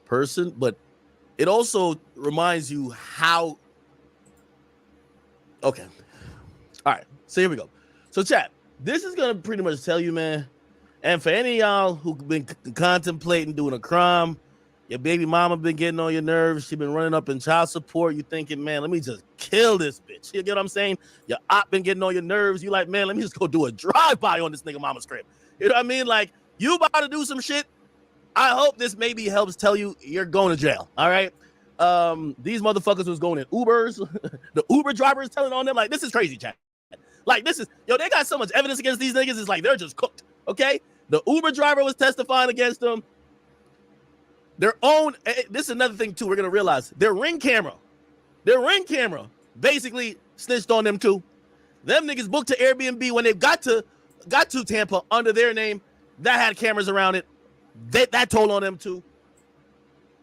person, but it also reminds you how. Okay, all right. So here we go. So chat, this is gonna pretty much tell you, man. And for any of y'all who've been contemplating doing a crime, your baby mama been getting on your nerves. She been running up in child support. You thinking, man, let me just kill this bitch. You get what I'm saying? Your op been getting on your nerves. You like, man, let me just go do a drive-by on this nigga mama's crib. You know what I mean? Like, you about to do some shit. I hope this maybe helps tell you you're going to jail. All right. These motherfuckers was going in Ubers. The Uber drivers telling on them, like, this is crazy, chat. Like, this is, they got so much evidence against these niggas. It's like they're just cooked. Okay. The Uber driver was testifying against them. Their own, this is another thing too, we're gonna realize their ring camera basically snitched on them too. Them niggas booked to Airbnb when they got to Tampa under their name that had cameras around it. That told on them too.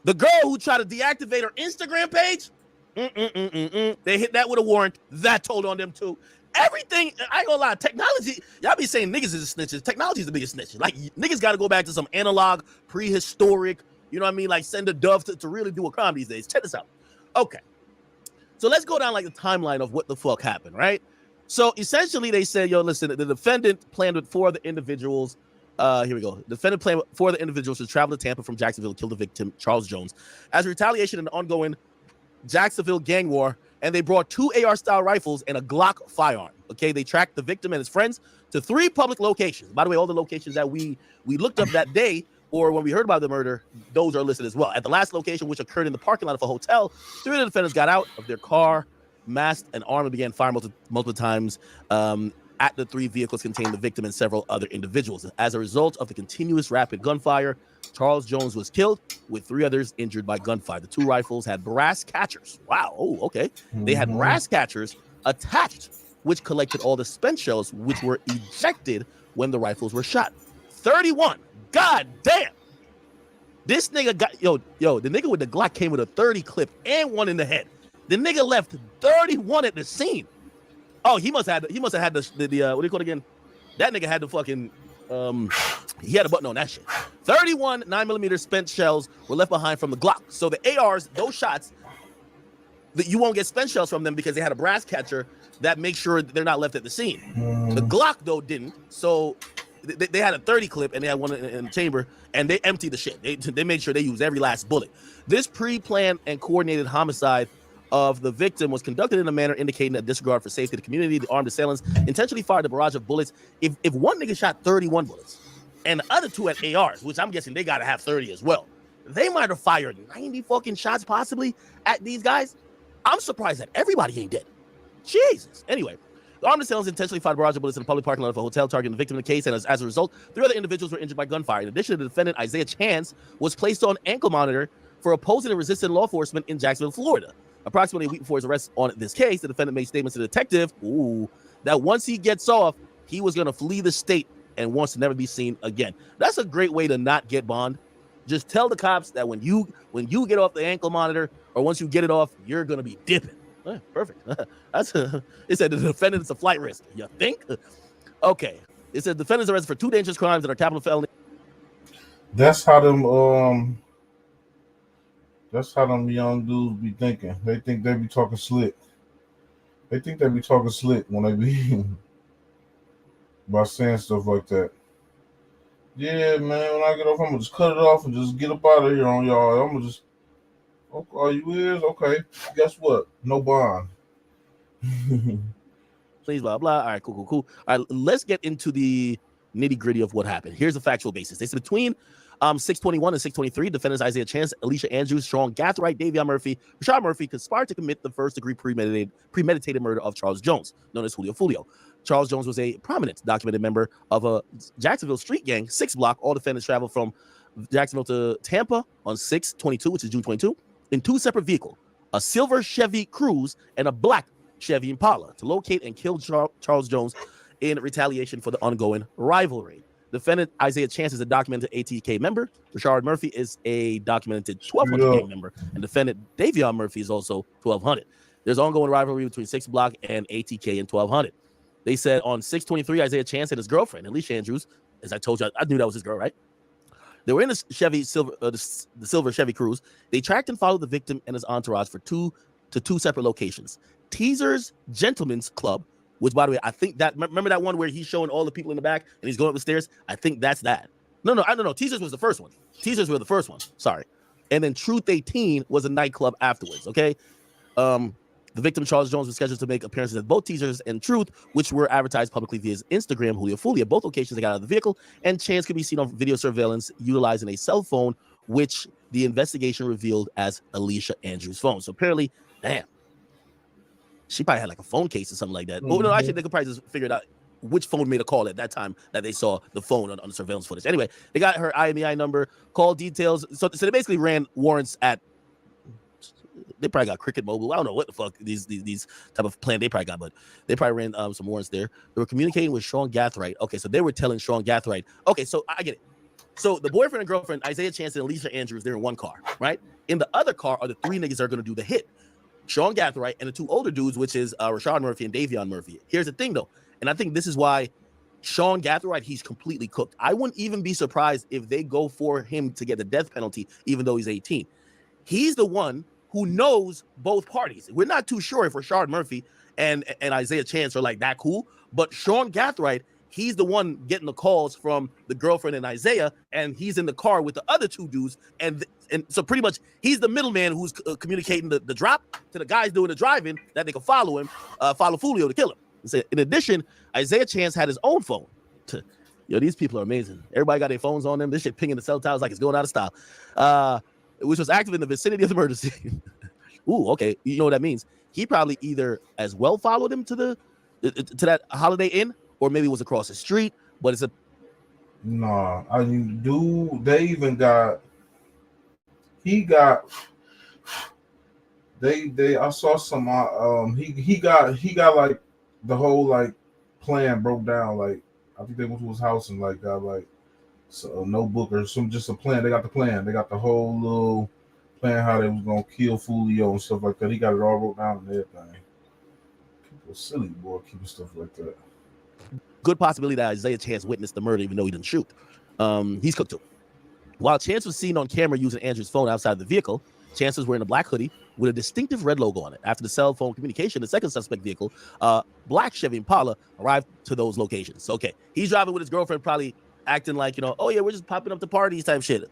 The girl who tried to deactivate her Instagram page, they hit that with a warrant. That told on them too. Everything, I ain't gonna lie, technology, y'all be saying niggas is snitches. Technology is the biggest snitch. Like, niggas gotta go back to some analog, prehistoric, you know what I mean? Like, send a dove to really do a crime these days. Check this out. Okay. So let's go down like the timeline of what the fuck happened, right? So essentially they said, yo, listen, the defendant planned with 4 other individuals. Here we go. The defendant planned with 4 other individuals to travel to Tampa from Jacksonville to kill the victim, Charles Jones, as a retaliation in the ongoing Jacksonville gang war. And they brought 2 AR-style rifles and a Glock firearm. Okay, they tracked the victim and his friends to 3 public locations. By the way, all the locations that we looked up that day, or when we heard about the murder, those are listed as well. At the last location, which occurred in the parking lot of a hotel, 3 of the defendants got out of their car, masked and armed, and began firing multiple times at the 3 vehicles containing the victim and several other individuals. As a result of the continuous rapid gunfire, Charles Jones was killed, with 3 others injured by gunfire. The 2 rifles had brass catchers. Wow. Oh, okay. They had brass catchers attached, which collected all the spent shells, which were ejected when the rifles were shot. 31. God damn. This nigga got, the nigga with the Glock came with a 30 clip and 1 in the head. The nigga left 31 at the scene. Oh, he must have had the what do you call it again? That nigga had the fucking he had a button on that shit. 31 9mm spent shells were left behind from the Glock. So the ARs, those shots, that you won't get spent shells from them because they had a brass catcher that makes sure they're not left at the scene. The Glock though didn't. So they had a 30 clip and they had 1 in the chamber, and they emptied the shit. They made sure they used every last bullet. This pre-planned and coordinated homicide of the victim was conducted in a manner indicating a disregard for safety of the community. The armed assailants intentionally fired a barrage of bullets. If one nigga shot 31 bullets and the other 2 had ARs, which I'm guessing they got to have 30 as well, they might have fired 90 fucking shots possibly at these guys. I'm surprised that everybody ain't dead. Jesus. Anyway, the armed assailants intentionally fired a barrage of bullets in the public parking lot of a hotel, targeting the victim in the case, and as a result, 3 other individuals were injured by gunfire. In addition, the defendant, Isaiah Chance, was placed on ankle monitor for opposing and resisting law enforcement in Jacksonville, Florida. Approximately a week before his arrest on this case, the defendant made statements to the detective that once he gets off, he was going to flee the state and wants to never be seen again. That's a great way to not get bond. Just tell the cops that when you get off the ankle monitor, or once you get it off, you're going to be dipping. Perfect. It said the defendant is a flight risk. You think? Okay. It said the defendant is arrested for 2 dangerous crimes that are capital felony. That's how them young dudes be thinking. They think they be talking slick. They think they be talking slick when they be by saying stuff like that. Yeah, man, when I get off, I'm gonna just cut it off and just get up out of here on y'all. I'm gonna just, oh, you is? Okay. Guess what? No bond. Please, blah, blah. All right, cool. All right, let's get into the nitty-gritty of what happened. Here's the factual basis. They said between 621 and 623, defendants Isaiah Chance, Alicia Andrews, Sean Gathright, Davion Murphy, Rashad Murphy conspired to commit the first-degree premeditated murder of Charles Jones, known as Julio Foolio. Charles Jones was a prominent documented member of a Jacksonville street gang, 6 block. All defendants traveled from Jacksonville to Tampa on 6/22, which is June 22, in 2 separate vehicles, a silver Chevy Cruze and a black Chevy Impala, to locate and kill Charles Jones in retaliation for the ongoing rivalry. Defendant Isaiah Chance is a documented ATK member. Rashard Murphy is a documented 1200 gang member, and defendant Davion Murphy is also 1200. There's ongoing rivalry between 6 block and ATK and 1200. They said on 6/23, Isaiah Chance and his girlfriend, Alicia Andrews, as I told you, I knew that was his girl, right? They were in a Chevy silver, the silver Chevy Cruze. They tracked and followed the victim and his entourage for two separate locations. Teaser's Gentlemen's Club, which, by the way, I think that, remember that one where he's showing all the people in the back and he's going up the stairs? I think that's that. No, I don't know. Teasers was the first one. Teasers were the first one. Sorry. And then Truth 18 was a nightclub afterwards. Okay. The victim, Charles Jones, was scheduled to make appearances at both Teasers and Truth, which were advertised publicly via his Instagram, Julio Foolio. At both locations, they got out of the vehicle, and Chance could be seen on video surveillance utilizing a cell phone, which the investigation revealed as Alicia Andrews' phone. So apparently, damn, she probably had like a phone case or something like that. Oh, no, actually, they could probably just figure it out which phone made a call at that time that they saw the phone on the surveillance footage. Anyway, they got her IMEI number, call details. So they basically ran warrants at, they probably got Cricket Mobile. I don't know what the fuck these type of plan they probably got, but they probably ran some warrants there. They were communicating with Sean Gathright. Okay, so they were telling Sean Gathright. Okay, so I get it. So the boyfriend and girlfriend, Isaiah Chance and Alicia Andrews, they're in one car, right? In the other car are the three niggas that are going to do the hit. Sean Gathright and the two older dudes, which is Rashad Murphy and Davion Murphy. Here's the thing, though, and I think this is why Sean Gathright, he's completely cooked. I wouldn't even be surprised if they go for him to get the death penalty, even though he's 18. He's the one who knows both parties. We're not too sure if Rashad Murphy and Isaiah Chance are like that cool, but Sean Gathright, he's the one getting the calls from the girlfriend and Isaiah, and he's in the car with the other two dudes, and so pretty much he's the middleman who's communicating the drop to the guys doing the driving that they can follow him, follow Foolio to kill him. So in addition, Isaiah Chance had his own phone. Yo, these people are amazing. Everybody got their phones on them. This shit pinging the cell towers like it's going out of style. Which was active in the vicinity of the murder scene. Ooh, okay. You know what that means? He probably either as well followed him to that Holiday Inn, or maybe was across the street. But it's a nah. I mean, dude, they even got. He got. They. I saw some. He got like the whole like plan broke down. Like I think they went to his house and like got like. So a notebook or just a plan. They got the plan. They got the whole little plan how they was gonna kill Foolio and stuff like that. He got it all wrote down and everything. People are silly, boy, keeping stuff like that. Good possibility that Isaiah Chance witnessed the murder, even though he didn't shoot. He's cooked too. While Chance was seen on camera using Andrew's phone outside the vehicle, Chance was wearing a black hoodie with a distinctive red logo on it. After the cell phone communication, the second suspect vehicle, black Chevy Impala, arrived to those locations. So, okay, he's driving with his girlfriend, probably acting like, oh yeah, we're just popping up to parties type shit.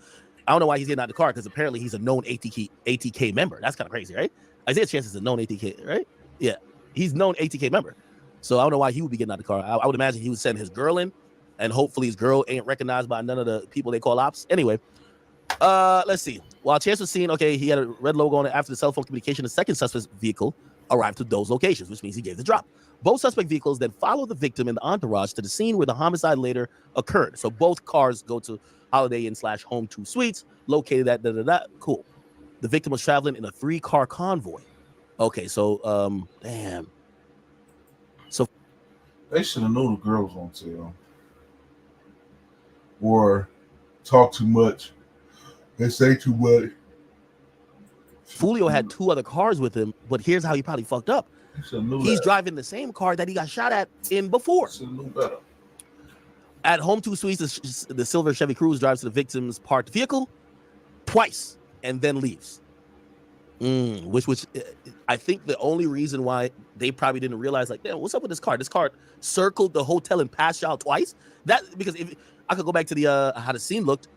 I don't know why he's getting out of the car, because apparently he's a known ATK member. That's kind of crazy, right? Isaiah Chance is a known ATK, right? Yeah, he's known ATK member. So I don't know why he would be getting out of the car. I would imagine he would send his girl in, and hopefully his girl ain't recognized by none of the people they call ops. Anyway, let's see. While Chance was seen, okay, he had a red logo on it. After the cell phone communication, the second suspect's vehicle arrived to those locations, which means he gave the drop. Both suspect vehicles then follow the victim and the entourage to the scene where the homicide later occurred. So both cars go to Holiday Inn / Home 2 Suites, located at Cool. The victim was traveling in a 3-car convoy. Okay, so damn. So they should have known the girl was on tail. Or talk too much. They say too much. Foolio had 2 other cars with him, but here's how he probably fucked up. He's driving the same car that he got shot at in before. At Home 2 Suites, the silver Chevy Cruze drives to the victim's parked vehicle twice and then leaves. Which I think the only reason why they probably didn't realize, like, damn, what's up with this car? This car circled the hotel and passed y'all twice. That because if I could go back to the how the scene looked,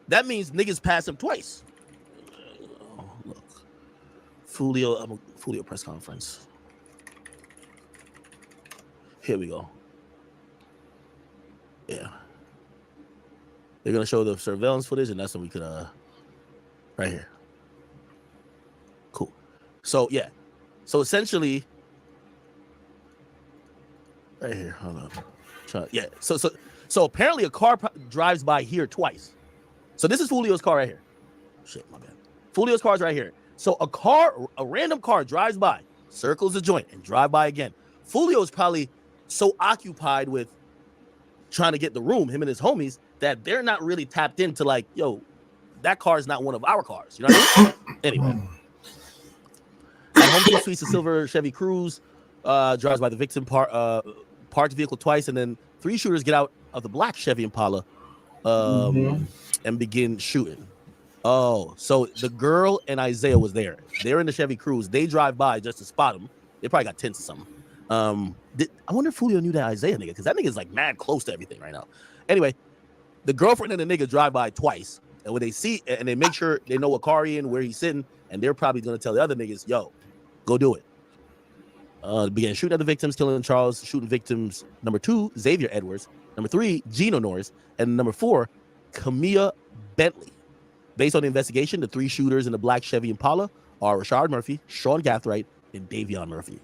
that means niggas passed him twice. Look, Foolio press conference. Here we go. Yeah. They're going to show the surveillance footage, and that's when we could, right here. Cool. So, yeah. So, essentially, right here. Hold on. Yeah. So apparently a car drives by here twice. So, this is Foolio's car right here. Shit, my bad. Foolio's car is right here. So, a random car drives by, circles the joint, and drive by again. Foolio is probably so occupied with trying to get the room, him and his homies, that they're not really tapped into like, yo, that car is not one of our cars. You know what I mean? Anyway. At Home 2 Suites, the silver Chevy Cruze drives by the victim parked vehicle twice, and then 3 shooters get out of the black Chevy Impala. and begin shooting. Oh, so the girl and Isaiah was there. They're in the Chevy Cruze. They drive by just to spot him. They probably got tints or something. I wonder if Julio knew that Isaiah nigga, because that nigga is like mad close to everything right now. Anyway, the girlfriend and the nigga drive by twice, and when they see and they make sure they know what car he in, where he's sitting, and they're probably gonna tell the other niggas, "Yo, go do it." Began shooting at the victims, killing Charles, shooting victims number 2, Xavier Edwards, number 3, Gino Norris, and number 4, Camilla Bentley. Based on the investigation, the 3 shooters in the black Chevy Impala are Rashard Murphy, Sean Gathright, and Davion Murphy.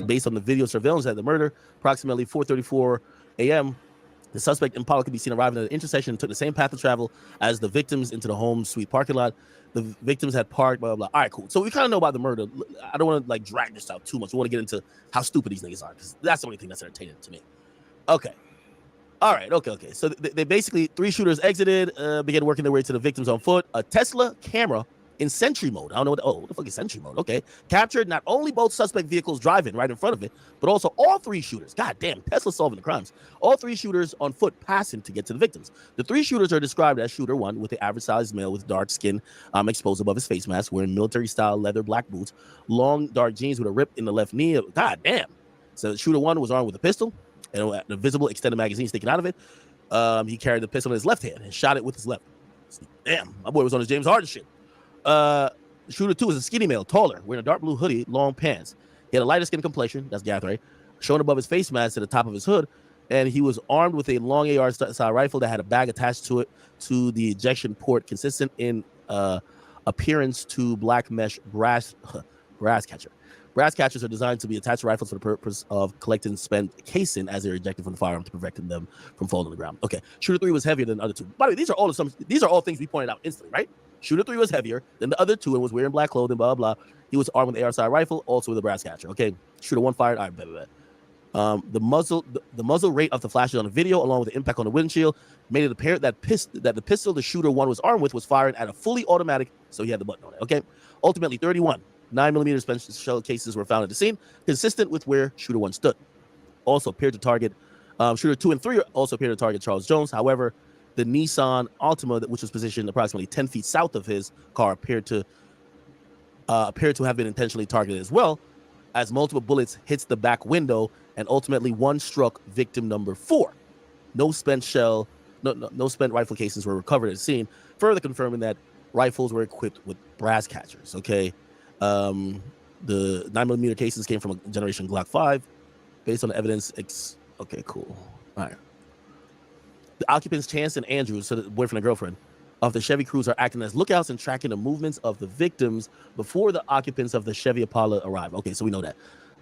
Based on the video surveillance at the murder, approximately 4:34 a.m., the suspect Impala could be seen arriving at the intersection and took the same path of travel as the victims into the home suite parking lot. The victims had parked, blah, blah, blah. All right, cool. So we kind of know about the murder. I don't want to like drag this out too much. We want to get into how stupid these niggas are, because that's the only thing that's entertaining to me. Okay. All right, okay. So they basically, 3 shooters exited, began working their way to the victims on foot. A Tesla camera in sentry mode. I don't know what the fuck is sentry mode? Okay. Captured not only both suspect vehicles driving right in front of it, but also all 3 shooters. God damn, Tesla solving the crimes. All 3 shooters on foot passing to get to the victims. The 3 shooters are described as shooter 1 with the average sized male with dark skin exposed above his face mask, wearing military style leather black boots, long dark jeans with a rip in the left knee. God damn. So shooter 1 was armed with a pistol and a visible extended magazine sticking out of it. He carried the pistol in his left hand and shot it with his left. Damn, my boy was on his James Harden shit. Shooter 2 is a skinny male, taller, wearing a dark blue hoodie, long pants. He had a lighter skin complexion, that's Gathray, shown above his face mask to the top of his hood, and he was armed with a long AR style rifle that had a bag attached to it to the ejection port, consistent in appearance to black mesh brass catcher. Brass catchers are designed to be attached to rifles for the purpose of collecting spent casing as they're ejected from the firearm to prevent them from falling on the ground. Okay, shooter 3 was heavier than the other 2. By the way, these are all things we pointed out instantly, right? Shooter 3 was heavier than the other 2 and was wearing black clothing, blah, blah, blah. He was armed with an AR-style rifle, also with a brass catcher. Okay, shooter 1 fired. All right, the muzzle rate of the flashes on the video, along with the impact on the windshield, made it apparent that the pistol the shooter 1 was armed with was fired at a fully automatic, so he had the button on it. Okay, ultimately 31 9mm special shell cases were found at the scene, consistent with where shooter 1 stood. Also appeared to target shooter 2 and 3 also appeared to target Charles Jones. However, the Nissan Altima, which was positioned approximately 10 feet south of his car, appeared to have been intentionally targeted as well, as multiple bullets hits the back window, and ultimately 1 struck victim number 4. No spent rifle cases were recovered at the scene, further confirming that rifles were equipped with brass catchers. Okay, the 9mm cases came from a generation Glock 5, based on the evidence. Okay, cool. All right. The occupants, Chance and Andrews, so the boyfriend and girlfriend of the Chevy Cruze, are acting as lookouts and tracking the movements of the victims before the occupants of the Chevy Impala arrive. Okay, so we know that.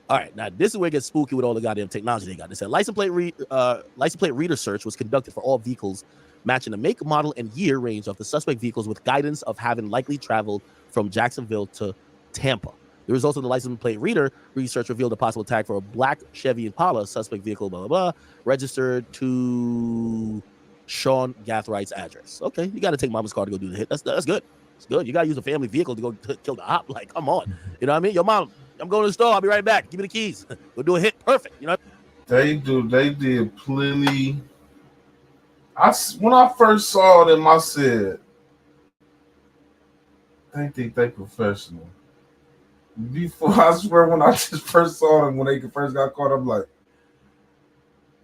All right, now this is where it gets spooky with all the goddamn technology they got. They said license plate reader search was conducted for all vehicles matching the make, model, and year range of the suspect vehicles, with guidance of having likely traveled from Jacksonville to Tampa. The results of the license plate reader research revealed a possible tag for a black Chevy Impala suspect vehicle, blah, blah, blah, registered to Sean Gathright's address. Okay, you got to take mama's car to go do the hit. That's good. It's good. You got to use a family vehicle to go kill the op. Like, come on. You know what I mean? Yo, mom, I'm going to the store. I'll be right back. Give me the keys. Go do a hit. Perfect. You know? They did plenty. When I first saw them, I said, they think they professional. Before, I swear, when I just first saw them, when they first got caught, I'm like,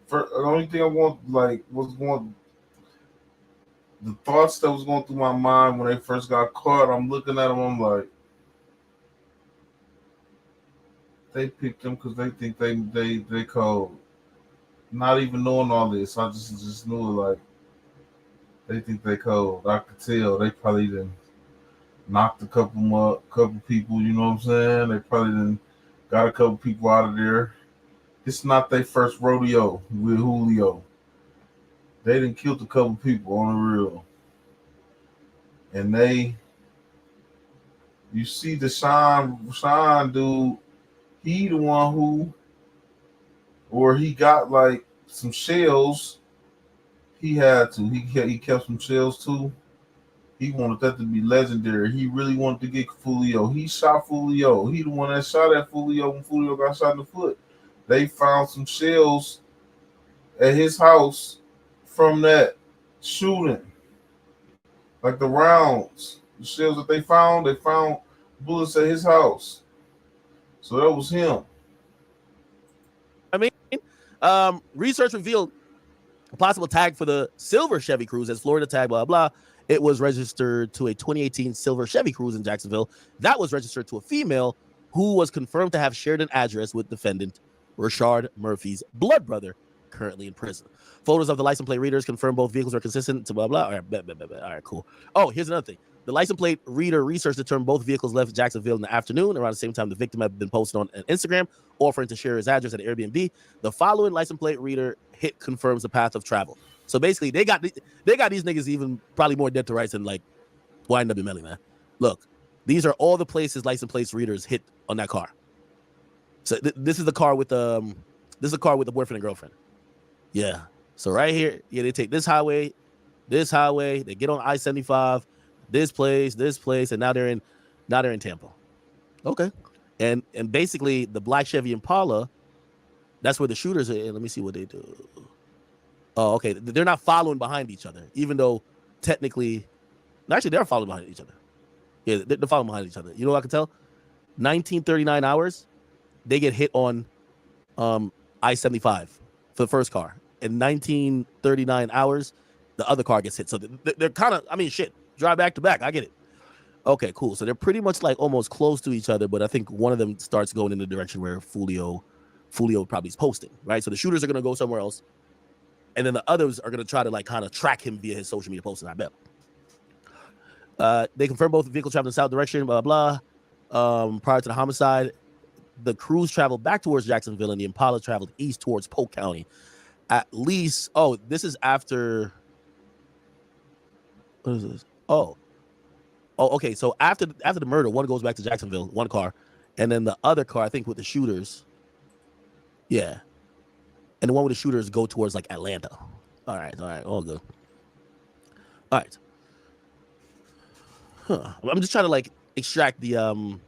the only thing I want, like, the thoughts that was going through my mind when they first got caught, I'm looking at them, I'm like, they picked them because they think they cold. Not even knowing all this, I just knew, like, they think they cold. I could tell they probably didn't knocked a couple people, you know what I'm saying? They probably done got a couple people out of there. It's not their first rodeo with Julio. They done killed a couple people on the real. And you see the Sean dude, he the one who, or he got like some shells. He had to. He kept some shells too. He wanted that to be legendary. He really wanted to get Foolio. He shot Foolio. He the one that shot at Foolio when Foolio got shot in the foot. They found some shells at his house from that shooting. Like the rounds, the shells that they found bullets at his house. So that was him. I mean, research revealed a possible tag for the silver Chevy Cruze as Florida tag, blah, blah. It was registered to a 2018 silver Chevy Cruze in Jacksonville. That was registered to a female who was confirmed to have shared an address with defendant Rashard Murphy's blood brother, currently in prison. Photos of the license plate readers confirm both vehicles are consistent to blah, blah. All right, cool. Oh, here's another thing. The license plate reader research determined both vehicles left Jacksonville in the afternoon around the same time the victim had been posted on Instagram, offering to share his address at Airbnb. The following license plate reader hit confirms the path of travel. So basically, they got these niggas even probably more dead to rights than like YNW Melly, man. Look, these are all the places license plate readers hit on that car. So this is the car with the boyfriend and girlfriend. Yeah. So right here, yeah, they take this highway, they get on I-75, this place, and now they're in Tampa. Okay. And basically the black Chevy Impala, that's where the shooters are. Let me see what they do. Oh, okay. They're not following behind each other, even though technically, actually they're following behind each other. Yeah, they're following behind each other. You know what I can tell? 1939 hours, they get hit on I-75 for the first car. And 1939 hours, the other car gets hit. So they're kind of, I mean, shit, drive back to back. I get it. Okay, cool. So they're pretty much like almost close to each other, but I think one of them starts going in the direction where Foolio probably is posting, right? So the shooters are going to go somewhere else, and then the others are going to try to like kind of track him via his social media posting, I bet. They confirm both vehicles traveled in the south direction, blah, blah, blah. Prior to the homicide, the Cruze traveled back towards Jacksonville, and the Impala traveled east towards Polk County. At least, this is after, what is this? Oh, okay. So after the murder, one goes back to Jacksonville, one car, and then the other car, I think with the shooters, yeah, and the one with the shooters go towards like Atlanta. All right, all good. All right. I'm just trying to like extract the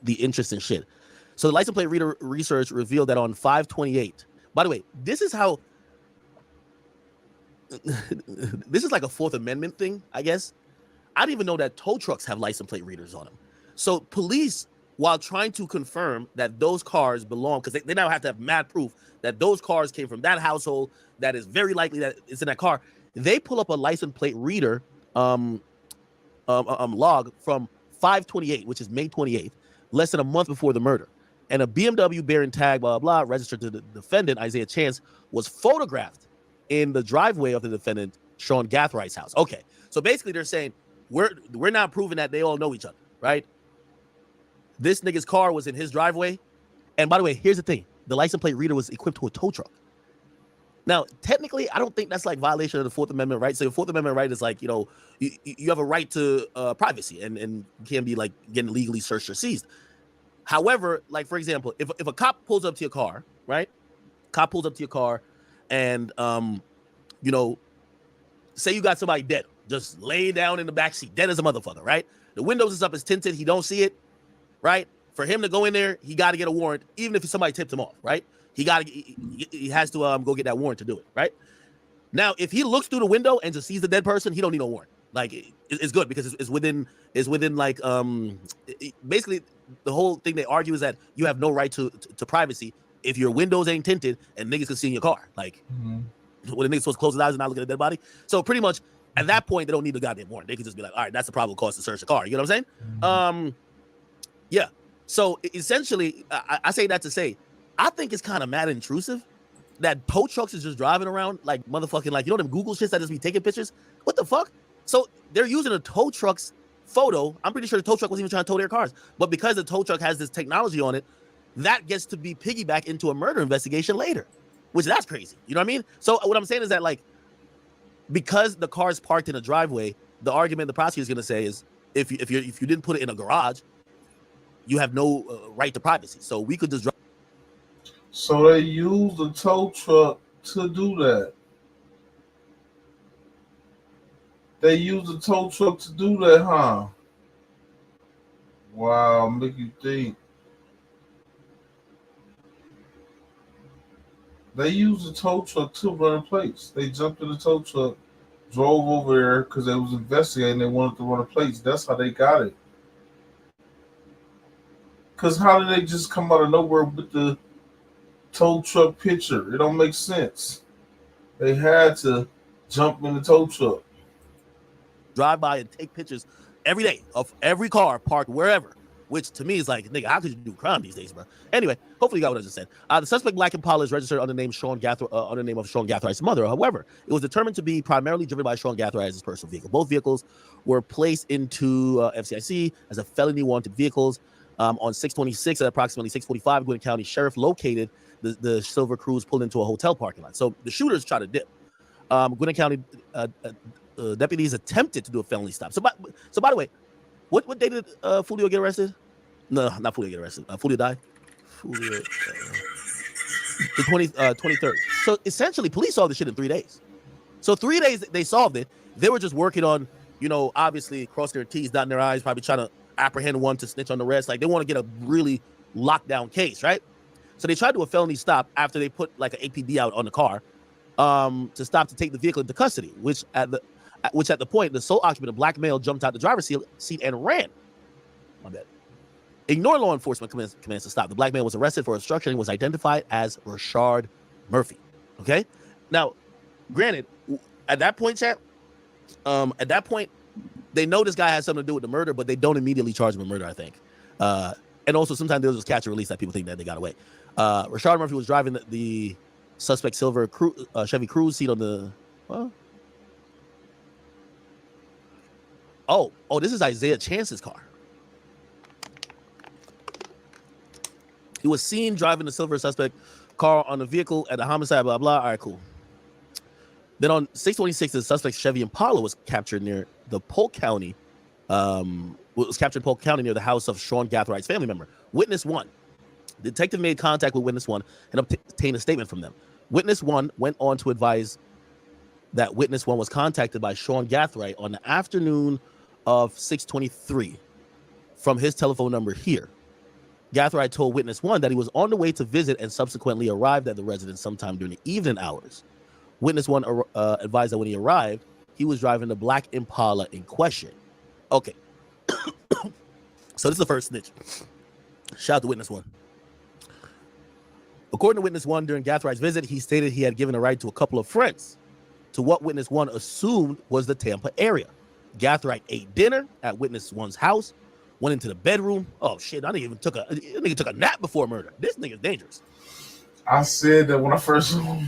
interesting shit. So the license plate reader research revealed that on 5/28. By the way, this is how. This is like a Fourth Amendment thing, I guess. I didn't even know that tow trucks have license plate readers on them. So police, while trying to confirm that those cars belong, because they now have to have mad proof that those cars came from that household, that is very likely that it's in that car, they pull up a license plate reader log from 5/28, which is May 28th, less than a month before the murder. And a BMW bearing tag, blah, blah, blah, registered to the defendant, Isaiah Chance, was photographed in the driveway of the defendant, Sean Gathrigh's house. Okay, so basically they're saying, we're not proving that they all know each other, right? This nigga's car was in his driveway. And by the way, here's the thing. The license plate reader was equipped to a tow truck. Now, technically, I don't think that's like violation of the Fourth Amendment, right? So the Fourth Amendment right is like, you have a right to privacy and can be like getting legally searched or seized. However, like, for example, if a cop pulls up to your car, right? Cop pulls up to your car and, say you got somebody dead, just lay down in the backseat, dead as a motherfucker, right? The windows is up, it's tinted, he don't see it, right? For him to go in there, he got to get a warrant, even if somebody tipped him off, right? He has to go get that warrant to do it, right? Now, if he looks through the window and just sees the dead person, he don't need no warrant. Like, it's good because it's within like basically the whole thing they argue is that you have no right to privacy if your windows ain't tinted and niggas can see in your car. Like, when the niggas supposed to close his eyes and not look at a dead body. So pretty much at that point, they don't need the goddamn warrant. They can just be like, all right, that's the probable cause to search the car. You know what I'm saying? Yeah. So essentially, I say that to say, I think it's kind of mad intrusive that tow trucks is just driving around like motherfucking, like, them Google shits that just be taking pictures. What the fuck? So they're using a tow truck's photo. I'm pretty sure the tow truck wasn't even trying to tow their cars. But because the tow truck has this technology on it, that gets to be piggybacked into a murder investigation later, which that's crazy. You know what I mean? So what I'm saying is that, like, because the car is parked in a driveway, the argument the prosecutor is going to say is if you didn't put it in a garage, you have no right to privacy. So we could just drive. So they use the tow truck to do that. They use the tow truck to do that, huh? Wow, make you think. They use the tow truck to run plates. They jumped in the tow truck drove over there because they was investigating. They wanted to run a plates. That's how they got it. Because how did they just come out of nowhere with the tow truck picture? It don't make sense. They had to jump in the tow truck. Drive by and take pictures every day of every car parked wherever. Which to me is like, nigga, how could you do crime these days, bro? Anyway, hopefully you got what I just said. The suspect Black Impala is registered under the name of Sean Gathrigh's mother. However, it was determined to be primarily driven by Sean Gathright as his personal vehicle. Both vehicles were placed into FCIC as a felony wanted vehicles. On 626 at approximately 6:45, Gwinnett County Sheriff located the Silver Cruise pulled into a hotel parking lot. So the shooters tried to dip. Gwinnett County deputies attempted to do a felony stop. So by the way, what day did Foolio get arrested? No, not Foolio get arrested. Foolio died. Foolio, the 23rd. So essentially, police solved the shit in 3 days. So 3 days they solved it. They were just working on, obviously crossing their T's, dotting their I's, probably trying to apprehend one to snitch on the rest. Like they want to get a really locked down case, right? So they tried to do a felony stop after they put like an APB out on the car to stop to take the vehicle into custody, which at the point the sole occupant, a black male, jumped out the driver's seat and ran. My bad. Ignoring law enforcement commands to stop. The black man was arrested for obstruction and was identified as Rashard Murphy. Okay? Now, granted, at that point, chat, they know this guy has something to do with the murder, but they don't immediately charge him with murder, I think. And also, sometimes they'll just catch and release that people think that they got away. Rashard Murphy was driving the suspect silver Chevy Cruise seat on the... Oh, this is Isaiah Chance's car. He was seen driving the silver suspect car on the vehicle at the homicide, blah, blah. All right, cool. Then on 626, the suspect's Chevy Impala was captured near the Polk County, near the house of Sean Gathrigh's family member. Witness 1. Detective made contact with Witness 1 and obtained a statement from them. Witness 1 went on to advise that Witness 1 was contacted by Sean Gathright on the afternoon of 6/23 from his telephone number here. Gathright told Witness 1 that he was on the way to visit and subsequently arrived at the residence sometime during the evening hours. Witness 1 advised that when he arrived, he was driving the black Impala in question. Okay. So this is the first snitch. Shout out to Witness 1. According to Witness 1, during Gathrigh's visit, he stated he had given a ride to a couple of friends to what Witness 1 assumed was the Tampa area. Gathright ate dinner at Witness 1's house, went into the bedroom. Oh shit! I didn't even took a nap before murder. This nigga's dangerous. I said that when I first saw him.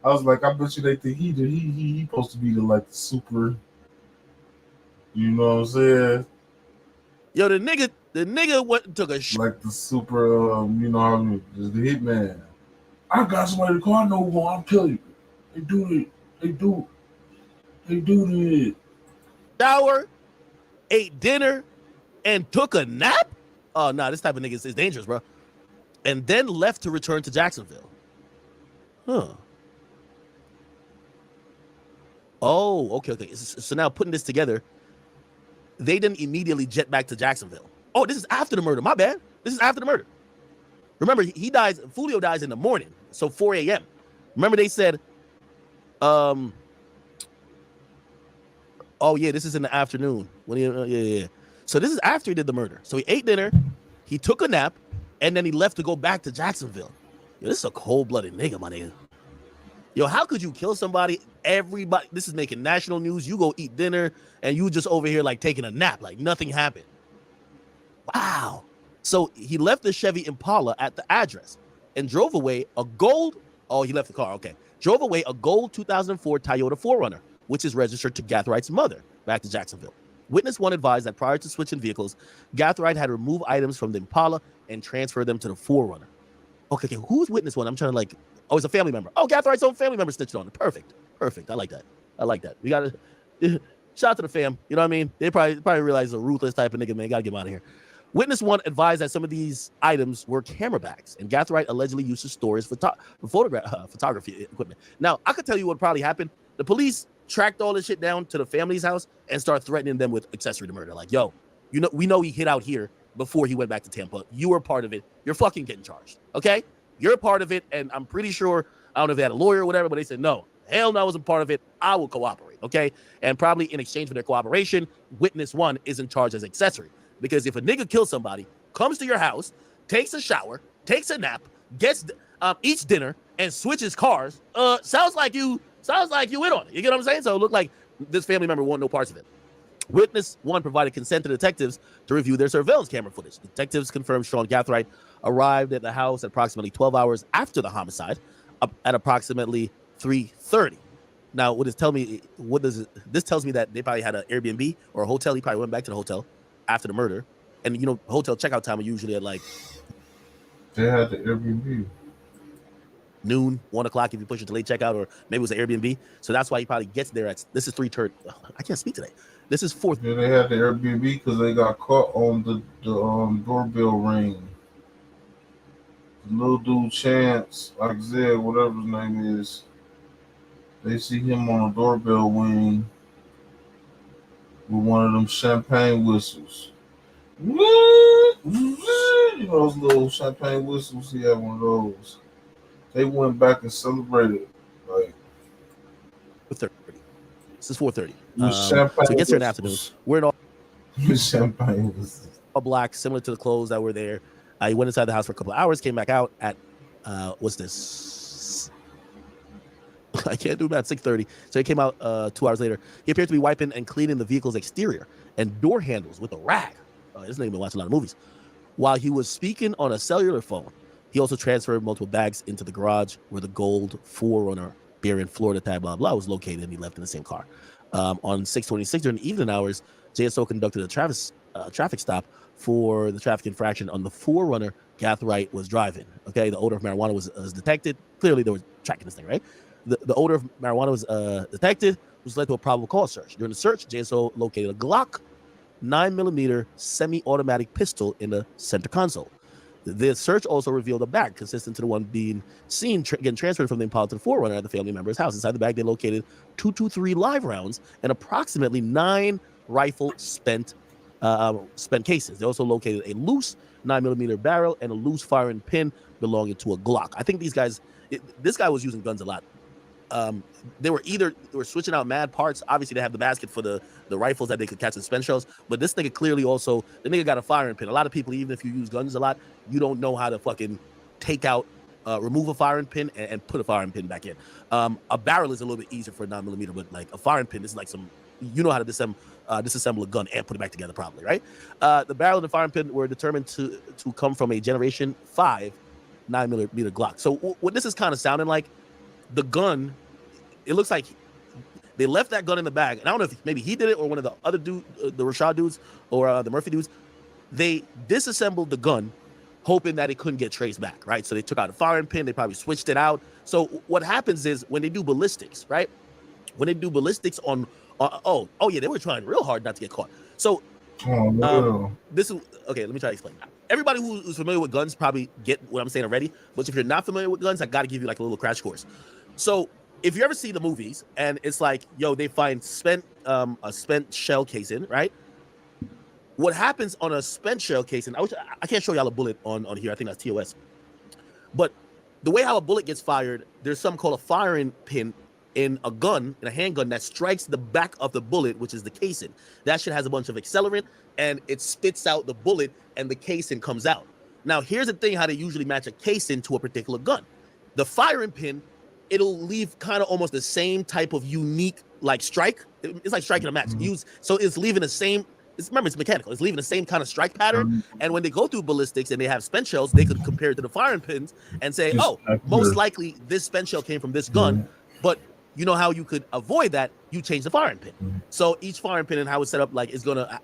I was like, I bet you they think he supposed to be the super. You know what I'm saying? Yo, the nigga went and took a shit. Like the super, you know what I mean? The hitman. I got somebody to call. I know one. I'm telling you, they do it. They do it. Shower, ate dinner, and took a nap? Oh, no, this type of nigga is dangerous, bro. And then left to return to Jacksonville. Huh. Oh, okay. So now putting this together, they didn't immediately jet back to Jacksonville. Oh, this is after the murder. My bad. This is after the murder. Remember, Foolio dies in the morning, so 4 a.m. Remember they said, oh, yeah, this is in the afternoon. Yeah. So this is after he did the murder. So he ate dinner, he took a nap, and then he left to go back to Jacksonville. Yo, this is a cold-blooded nigga, my nigga. Yo, how could you kill somebody? Everybody, this is making national news. You go eat dinner, and you just over here like taking a nap, like nothing happened. Wow. So he left the Chevy Impala at the address and drove away a gold. Oh, he left the car. Okay. Drove away a gold 2004 Toyota 4Runner, which is registered to Gathrigh's mother, back to Jacksonville. Witness 1 advised that prior to switching vehicles, Gathright had removed items from the Impala and transferred them to the 4Runner. Okay. Who's Witness 1? I'm trying to like, oh, it's a family member. Oh, Gathrigh's own family member snitched on it. Perfect. I like that. We got to shout out to the fam. You know what I mean? They probably realize a ruthless type of nigga, man. Got to get him out of here. Witness 1 advised that some of these items were camera bags, and Gathright allegedly used to store his photography equipment. Now, I could tell you what probably happened. The police tracked all this shit down to the family's house and start threatening them with accessory to murder. Like, yo, we know he hid out here before he went back to Tampa. You were part of it. You're fucking getting charged. Okay? You're a part of it, and I'm pretty sure, I don't know if they had a lawyer or whatever, but they said, no, hell no, I wasn't part of it. I will cooperate, okay? And probably in exchange for their cooperation, witness one is in charge as accessory. Because if a nigga kills somebody, comes to your house, takes a shower, takes a nap, eats dinner, and switches cars, sounds like you in on it. You get what I'm saying? So it looked like this family member wanted no parts of it. Witness one provided consent to detectives to review their surveillance camera footage. Detectives confirmed Sean Gathright arrived at the house approximately 12 hours after the homicide, at approximately 3:30. Now, this tells me that they probably had an Airbnb or a hotel. He probably went back to the hotel after the murder, and hotel checkout time are usually at like they had the Airbnb noon, 1 o'clock if you push it to late checkout, or maybe it was an Airbnb. So that's why he probably gets there at this is 3:30. I can't speak today. This is 4th. Yeah, they had the Airbnb because they got caught on the doorbell ring. The little dude Chance, Isaiah, whatever his name is, they see him on a doorbell ring with one of them champagne whistles. You know those little champagne whistles? He had one of those. They went back and celebrated. Like 4:30. This is 4:30. So it gets there in the afternoon. We're in all champagne whistles. All black, similar to the clothes that were there. He went inside the house for a couple of hours, came back out at what's this? I can't do math. 6:30. So he came out 2 hours later. He appeared to be wiping and cleaning the vehicle's exterior and door handles with a rag. This nigga been watching a lot of movies. While he was speaking on a cellular phone, he also transferred multiple bags into the garage where the gold 4Runner bearing Florida tag blah blah was located, and he left in the same car. On 6:26 during the evening hours, JSO conducted a traffic stop for the traffic infraction on the 4Runner Gathright was driving. Okay, the odor of marijuana was detected. Clearly, they were tracking this thing, right? The odor of marijuana was detected, which led to a probable cause search. During the search, JSO located a Glock 9mm semi-automatic pistol in the center console. The search also revealed a bag consistent to the one being seen getting transferred from the Impala to the 4Runner at the family member's house. Inside the bag, they located 223 live rounds and approximately 9 rifle spent cases. They also located a loose 9mm barrel and a loose firing pin belonging to a Glock. I think this guy was using guns a lot. They were switching out mad parts. Obviously, they have the basket for the rifles that they could catch in spent shells. But this nigga clearly also, the nigga got a firing pin. A lot of people, even if you use guns a lot, you don't know how to fucking take out, remove a firing pin and put a firing pin back in. A barrel is a little bit easier for a 9mm, but like a firing pin, this is like you know how to disassemble a gun and put it back together probably, right? The barrel and the firing pin were determined to come from a Generation 5 9mm Glock. So what this is kind of sounding like, the gun, it looks like they left that gun in the bag. And I don't know if maybe he did it or one of the other dudes, the Rashad dudes or the Murphy dudes. They disassembled the gun, hoping that it couldn't get traced back, right? So they took out a firing pin. They probably switched it out. So what happens is when they do ballistics, right? When they do ballistics on yeah, they were trying real hard not to get caught. So this is okay. Let me try to explain that. Everybody who's familiar with guns probably get what I'm saying already. But if you're not familiar with guns, I got to give you like a little crash course. So if you ever see the movies and it's like, they find a spent shell casing, right? What happens on a spent shell casing? I can't show y'all a bullet on here. I think that's TOS. But the way how a bullet gets fired, there's something called a firing pin in a handgun that strikes the back of the bullet, which is the casing. That shit has a bunch of accelerant and it spits out the bullet and the casing comes out. Now, here's the thing how they usually match a casing to a particular gun. The firing pin, it'll leave kind of almost the same type of unique like strike. It's like striking a match. So it's leaving the same. Remember, it's mechanical. It's leaving the same kind of strike pattern. And when they go through ballistics and they have spent shells, they could compare it to the firing pins and say, most likely this spent shell came from this gun. But you know how you could avoid that? You change the firing pin. So each firing pin and how it's set up like is gonna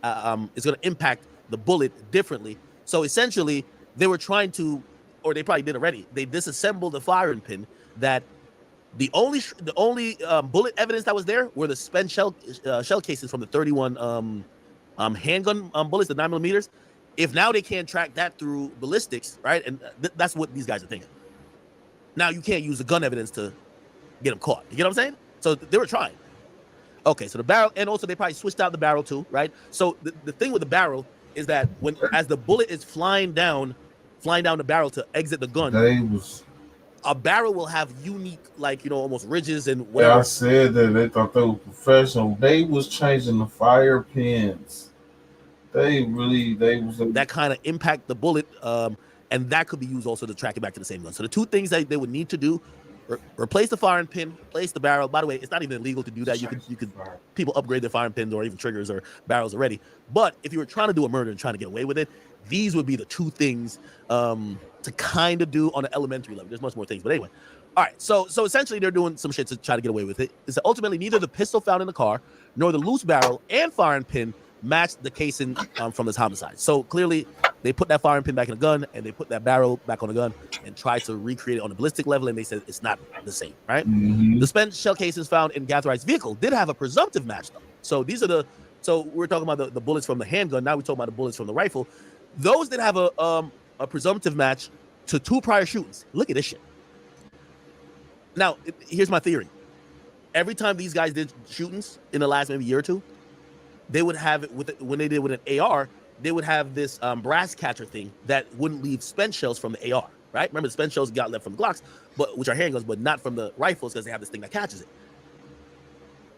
impact the bullet differently. So essentially, they were trying to, or they probably did already. They disassembled the firing pin. That the only bullet evidence that was there were the spent shell cases from the 31 handgun bullets, the 9mm. If now they can't track that through ballistics, right? And that's what these guys are thinking. Now you can't use the gun evidence to get them caught. You get what I'm saying? So they were trying. Okay, so the barrel, and also they probably switched out the barrel too, right? So the thing with the barrel is that as the bullet is flying down the barrel to exit the gun, a barrel will have unique, like, you know, almost ridges and Yeah, whatever. I said that they thought they were professional. They was changing the fire pins. They was that kind of impact the bullet, and that could be used also to track it back to the same gun. So the two things that they would need to do: replace the firing pin, replace the barrel. By the way, it's not even illegal to do that. You could people upgrade their firing pins or even triggers or barrels already. But if you were trying to do a murder and trying to get away with it, these would be the two things to kind of do on an elementary level. There's much more things, but anyway. All right, so essentially they're doing some shit to try to get away with it. Is that ultimately neither the pistol found in the car nor the loose barrel and firing pin matched the casing from this homicide. So clearly they put that firing pin back in the gun and they put that barrel back on the gun and tried to recreate it on a ballistic level, and they said it's not the same, right? The spent shell casings found in Gathride's vehicle did have a presumptive match though. So these are so we're talking about the bullets from the handgun. Now we're talking about the bullets from the rifle. Those did have a presumptive match to 2 prior shootings. Look at this shit. Now, here's my theory. Every time these guys did shootings in the last maybe year or two, they would have it when they did with an AR, they would have this brass catcher thing that wouldn't leave spent shells from the AR, right? Remember, the spent shells got left from the Glocks, which are handguns, but not from the rifles because they have this thing that catches it.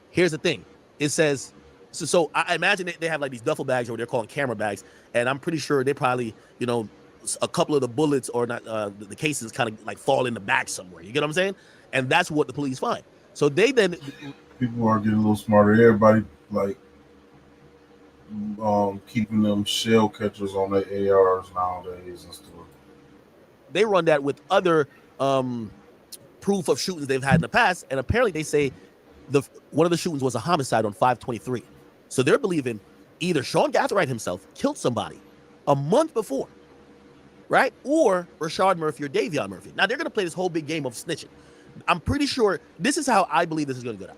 Here's the thing. It says, so I imagine they have like these duffel bags, or they're calling camera bags, and I'm pretty sure they probably, you know, a couple of the bullets or not, the cases kind of like fall in the back somewhere. You get what I'm saying? And that's what the police find. So they then... People are getting a little smarter. Everybody like keeping them shell catchers on their ARs nowadays and stuff. They run that with other proof of shootings they've had in the past, and apparently they say one of the shootings was a homicide on 5/23. So they're believing either Sean Gatherite himself killed somebody a month before, right? Or Rashard Murphy or Davion Murphy. Now they're going to play this whole big game of snitching. I'm pretty sure this is how I believe this is going to go down.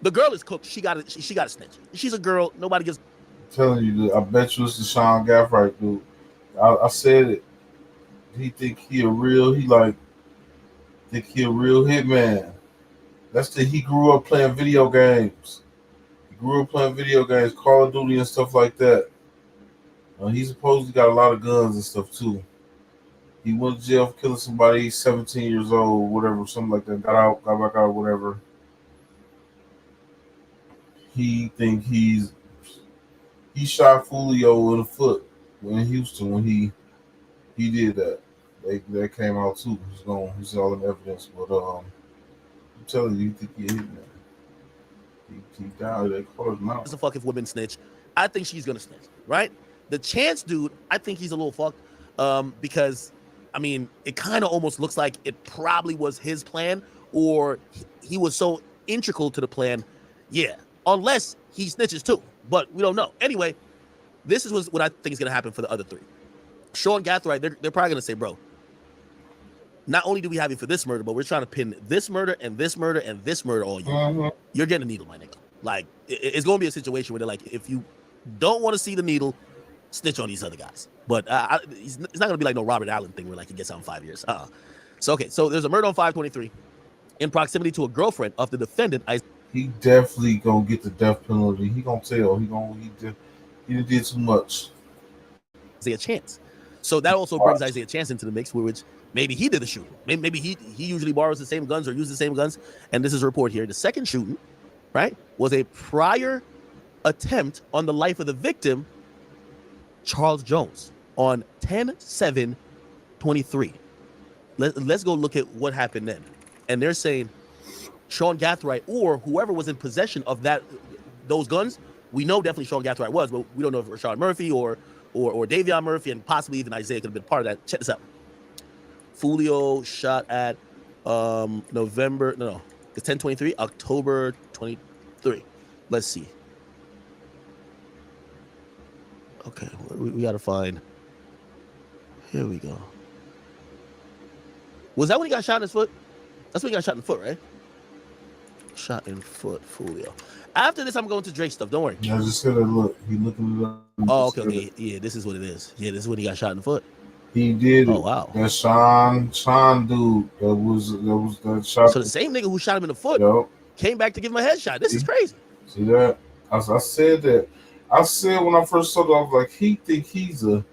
The girl is cooked. She got to snitch. She's a girl. Nobody gives. I'm telling you, I bet you it's the Sean Gatherite dude. I said it. He think he a real hitman. He grew up playing video games. Call of Duty and stuff like that. He supposedly got a lot of guns and stuff too. He went to jail for killing somebody. He's 17 years old, whatever, something like that. Got out, got back out, whatever. He shot Foolio in the foot in Houston when he did that. That came out too. He's all in evidence. But I'm telling you, think he hit man. He died. They called him out. It's a fucking woman snitch. I think she's gonna snitch, right? The Chance dude, I think he's a little fucked. Because I mean, it kind of almost looks like it probably was his plan, or he was so integral to the plan. Yeah, unless he snitches too, but we don't know. Anyway, this is what I think is gonna happen for the other 3. Sean Gatherite, they're probably gonna say, bro, not only do we have you for this murder, but we're trying to pin this murder and this murder and this murder on you. You're getting a needle, my nigga. Like, it's gonna be a situation where they're like, if you don't want to see the needle, snitch on these other guys. But it's not gonna be like no Robert Allen thing where like he gets out in 5 years. So there's a murder on 5/23 in proximity to a girlfriend of the defendant. He definitely gonna get the death penalty. He gonna tell. He did too much. Isaiah Chance. So that also brings Isaiah Chance into the mix, which maybe he did the shooting. Maybe he usually borrows the same guns or uses the same guns. And this is a report here. The second shooting, right, was a prior attempt on the life of the victim, Charles Jones, on 10/7/23. Let's go look at what happened then. And they're saying Sean Gatherite or whoever was in possession of those guns. We know definitely Sean Gatherite was, but we don't know if Rashard Murphy or Davion Murphy, and possibly even Isaiah could have been part of that. Check this out. Foolio shot at it's 10/23, October 23. Let's see. Okay, we got to find. Here we go. Was that when he got shot in his foot? That's when he got shot in the foot, right? Shot in foot, Foolio. After this, I'm going to Drake stuff. Don't worry. I just said, look, he looking it up. Oh, okay. Yeah, this is what it is. Yeah, this is when he got shot in the foot. He did. Oh, wow. That Sean dude that was that shot. So the same nigga who shot him in the foot came back to give him a headshot. This is crazy. See that? I said that. I said when I first saw that, I was like, he think he's a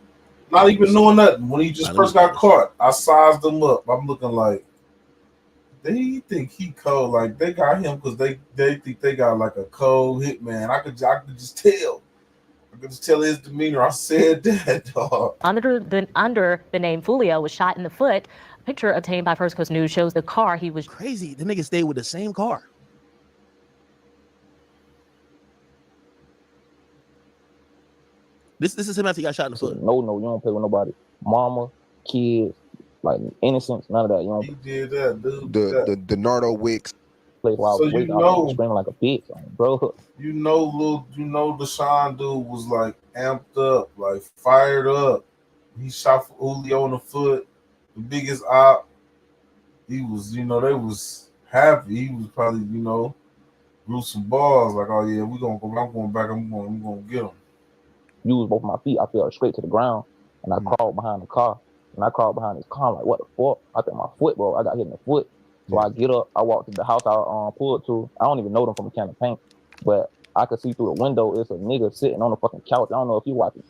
Not even knowing nothing. When he just first got caught, I sized him up. I'm looking like, they think he cold. Like they got him because they think they got like a cold hitman. I could just tell. I could just tell his demeanor. I said that, dog. Under the name Foolio was shot in the foot. A picture obtained by First Coast News shows the car he was. Crazy. The nigga stayed with the same car. This is him after he got shot in the foot. No, you don't play with nobody. Mama, kids, like innocence, none of that. You know. He did that, dude. The Nardo Wicks. Play while So you know, screaming like a bitch, bro. You know, Deshaun dude was like amped up, like fired up. He shot for Julio in the foot, the biggest op. He was, they was happy. He was probably, grew some balls. Like, oh yeah, I'm going back. I'm going to get him. Used both my feet. I fell straight to the ground, and I crawled behind the car. And I crawled behind his car. I'm like, what the fuck? I think my foot, bro. I got hit in the foot. So I get up. I walk to the house I pulled to. I don't even know them from a can of paint, but I could see through the window. It's a nigga sitting on the fucking couch. I don't know if you watching.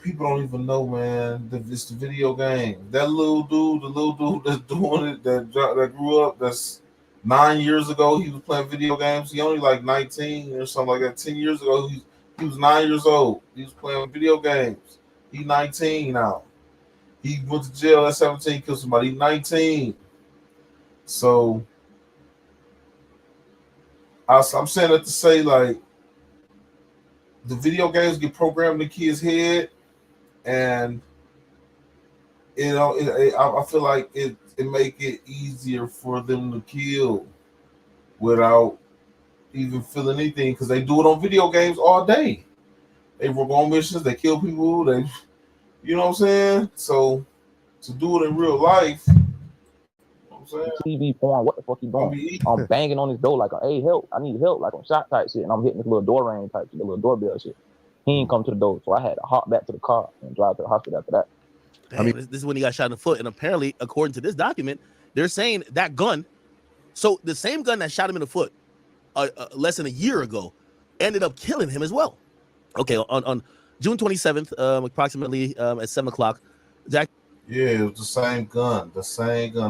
People don't even know, man. It's the video game. That little dude, that's doing it, that grew up, that's 9 years ago, he was playing video games. He only like 19 or something like that. 10 years ago, he was 9 years old. He was playing video games. He's 19 now. He went to jail at 17, killed somebody. He's 19. So I'm saying that to say, like, the video games get programmed in the kid's head, and I feel like it make it easier for them to kill without even feeling anything, because they do it on video games all day. They work on missions, they kill people, you know what I'm saying? So to do it in real life, you know what I'm saying? TV porn, what the fuck you doing? I'm banging on his door like, hey, help, I need help, like on shot type shit, and I'm hitting this little door ring type shit, the little doorbell shit. He ain't come to the door, so I had to hop back to the car and drive to the hospital after that. Damn, this is when he got shot in the foot, and apparently, according to this document, they're saying that gun, so the same gun that shot him in the foot less than a year ago, ended up killing him as well. Okay, on June 27th, approximately at 7 o'clock, Jack. Yeah, it was the same gun.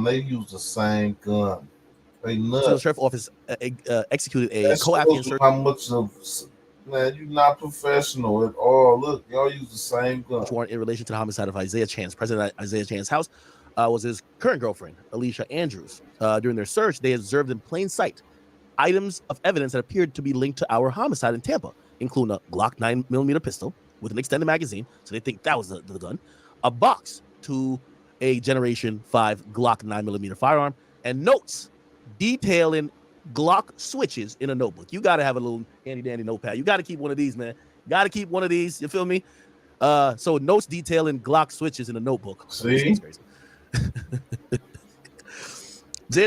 They used the same gun. They nuts. So the sheriff's office executed a co-applicant search. How much of, man, you're not professional at all. Look, y'all use the same gun. Warrant in relation to the homicide of Isaiah Chance. President Isaiah Chance's house was his current girlfriend, Alicia Andrews. During their search, they observed in plain sight items of evidence that appeared to be linked to our homicide in Tampa, including a Glock 9mm pistol with an extended magazine, so they think that was the gun, a box to a Generation 5 Glock 9mm firearm, and notes detailing Glock switches in a notebook. You got to have a little handy-dandy notepad. You got to keep one of these, man. Got to keep one of these. You feel me? So notes detailing Glock switches in a notebook. See?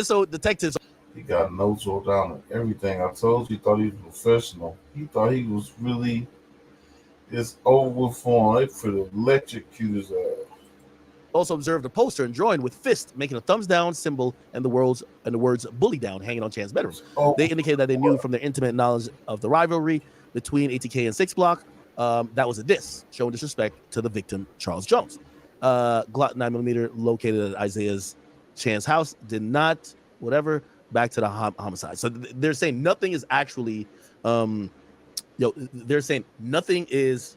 So detectives. He got notes wrote down and everything. I told you, he thought he was professional. He thought he was really, it's over for him. They could electrocute his ass. Also observed a poster and drawing with fist making a thumbs down symbol and the words bully down hanging on Chan's bedroom. They indicated that they knew from their intimate knowledge of the rivalry between ATK and 6 Block that was a diss showing disrespect to the victim, Charles Jones. Glock 9mm located at Isaiah's Chan's house did not back to the homicide. So they're saying nothing is actually they're saying nothing is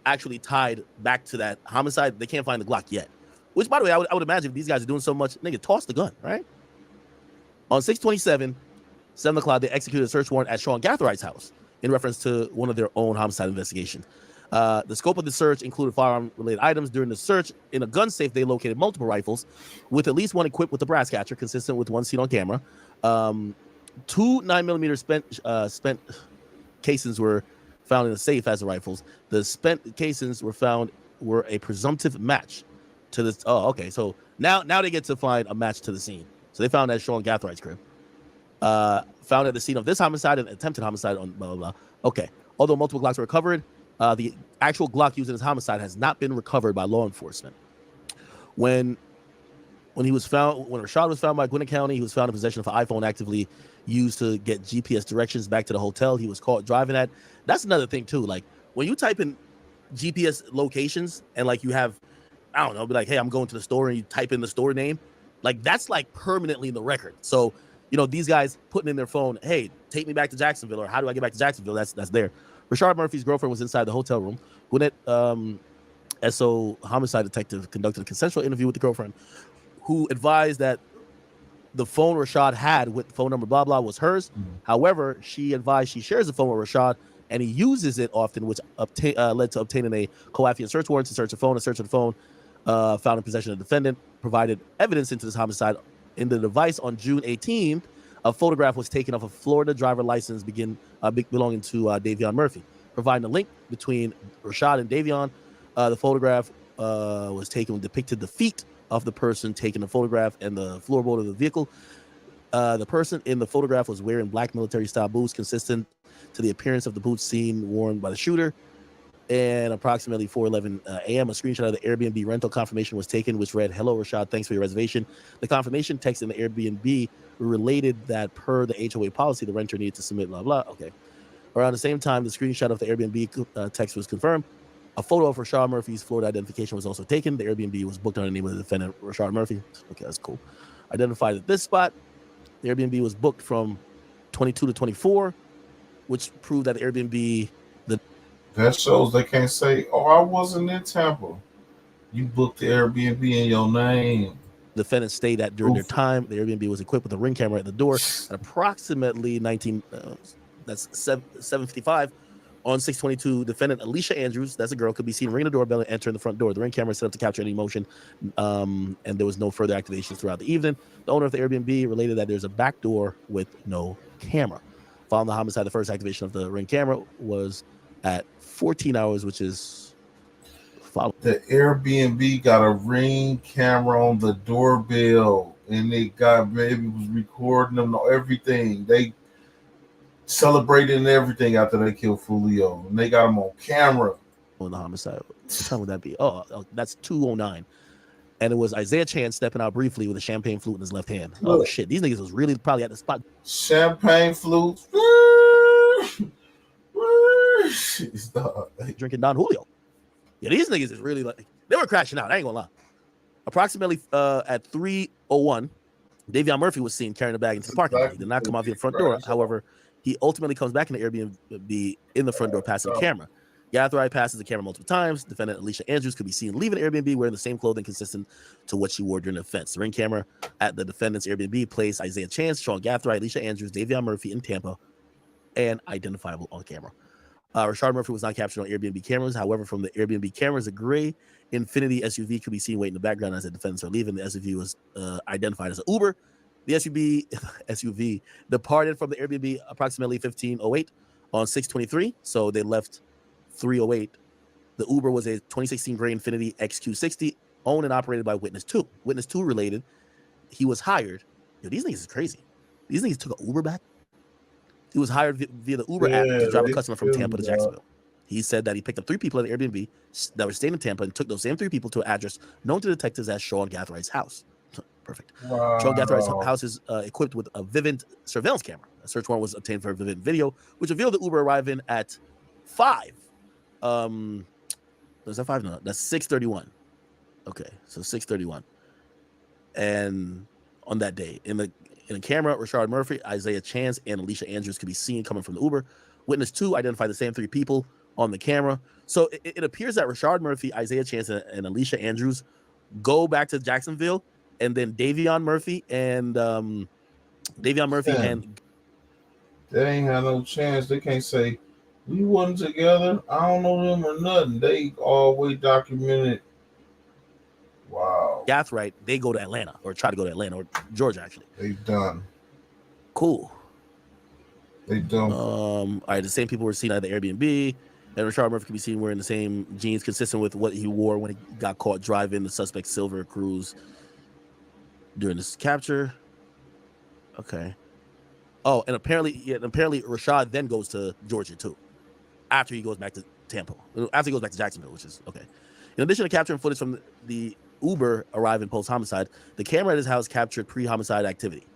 actually tied back to that homicide. They can't find the Glock yet. Which, by the way, I would imagine if these guys are doing so much, nigga, toss the gun, right? On 6/27, 7 o'clock, they executed a search warrant at Sean Gathride's house in reference to one of their own homicide investigations. The scope of the search included firearm-related items. During the search, in a gun safe, they located multiple rifles, with at least one equipped with a brass catcher, consistent with one seen on camera. 2 9mm spent casings were found in the safe as the rifles. The spent casings were a presumptive match to this. Oh, okay. So now they get to find a match to the scene. So they found that Sean Gathride's crib. Found at the scene of this homicide and attempted homicide on blah, blah, blah. Okay. Although multiple Glocks were recovered, the actual Glock used in his homicide has not been recovered by law enforcement. When Rashad was found by Gwinnett County, he was found in possession of an iPhone actively used to get GPS directions back to the hotel he was caught driving at. That's another thing too. Like when you type in GPS locations and like you have, I don't know, be like, hey, I'm going to the store, and you type in the store name, like that's like permanently in the record. So, you know, these guys putting in their phone, hey, take me back to Jacksonville, or how do I get back to Jacksonville? That's there. Rashard Murphy's girlfriend was inside the hotel room. Gwinnett SO homicide detective conducted a consensual interview with the girlfriend, who advised that the phone Rashad had with the phone number blah blah was hers. However, she advised she shares the phone with Rashad, and he uses it often, which led to obtaining a coaffiant search warrant to search the phone. A search of the phone found in possession of the defendant provided evidence into this homicide. In the device on June 18th, a photograph was taken of a Florida driver license belonging to Davion Murphy, providing a link between Rashad and Davion. The photograph was taken, depicted the feet of the person taking the photograph and the floorboard of the vehicle. The person in the photograph was wearing black military-style boots consistent to the appearance of the boots seen worn by the shooter. And approximately 4:11 a.m., a screenshot of the Airbnb rental confirmation was taken, which read, "Hello, Rashad. Thanks for your reservation." The confirmation text in the Airbnb related that per the HOA policy, the renter needed to submit blah, blah. Okay. Around the same time, the screenshot of the Airbnb text was confirmed. A photo of Rashad Murphy's Florida identification was also taken. The Airbnb was booked under the name of the defendant, Rashad Murphy. Okay, that's cool. Identified at this spot. The Airbnb was booked from 22 to 24, which proved that the Airbnb... That shows they can't say, "Oh, I wasn't in Tampa." You booked the Airbnb in your name. Defendants stayed at during their time. The Airbnb was equipped with a ring camera at the door at approximately 7:55 on 6/22. Defendant Alicia Andrews, that's a girl, could be seen ringing the doorbell and entering the front door. The ring camera set up to capture any motion, and there was no further activations throughout the evening. The owner of the Airbnb related that there's a back door with no camera. Following the homicide, the first activation of the ring camera was at 14 hours, which is the Airbnb got a ring camera on the doorbell, and they got baby was recording them, everything. They celebrating everything after they killed Foolio, and they got him on camera. On the homicide, what time would that be? Oh, that's 2:09, and it was Isaiah Chance stepping out briefly with a champagne flute in his left hand. Oh shit, these niggas was really probably at the spot. Champagne flute. Drinking Don Julio. Yeah, these niggas is really like, they were crashing out. I ain't gonna lie. Approximately at 3:01, Davion Murphy was seen carrying a bag into the parking lot. He did not come out the front door. However, he ultimately comes back in the Airbnb in the front door, passing the camera. Gathright passes the camera multiple times. Defendant Alicia Andrews could be seen leaving the Airbnb wearing the same clothing consistent to what she wore during the offense. The ring camera at the defendant's Airbnb placed Isaiah Chance, Sean Gathright, Alicia Andrews, Davion Murphy in Tampa, and identifiable on camera. Rashard Murphy was not captured on Airbnb cameras. However, from the Airbnb cameras, a gray Infiniti SUV could be seen waiting in the background as the defendants are leaving. The SUV was identified as an Uber. The SUV departed from the Airbnb approximately 15:08 on 6/23. So they left 3:08. The Uber was a 2016 gray Infiniti XQ60 owned and operated by Witness 2. Witness 2 related, he was hired. Yo, these niggas is crazy. These niggas took an Uber back. He was hired via the Uber app to drive a customer from Tampa to Jacksonville. He said that he picked up 3 people at the Airbnb that were staying in Tampa and took those same 3 people to an address known to detectives as Sean Gathwright's house. Perfect. Wow. Sean Gathwright's house is equipped with a Vivint surveillance camera. A search warrant was obtained for a Vivint video, which revealed the Uber arriving at 5. Was that 5? No, that's 6:31. Okay, so 6:31. And on that day, in the camera, Rashard Murphy, Isaiah Chance, and Alicia Andrews could be seen coming from the Uber. Witness 2 identified the same 3 people on the camera. So it appears that Rashard Murphy, Isaiah Chance, and Alicia Andrews go back to Jacksonville, and then Davion Murphy and they ain't had no chance. They can't say we wasn't together. I don't know them or nothing. They always documented. Wow. Gathright, they go to Atlanta or try to go to Atlanta or Georgia, actually. They done. Cool. They done. All right, the same people were seen at the Airbnb, and Rashard Murphy can be seen wearing the same jeans consistent with what he wore when he got caught driving the suspect's silver cruise during this capture. Okay. Oh, and apparently Rashad then goes to Georgia too, after he goes back to Tampa, after he goes back to Jacksonville, which is okay. In addition to capturing footage from the Uber arriving post-homicide, the camera at his house captured pre-homicide activity.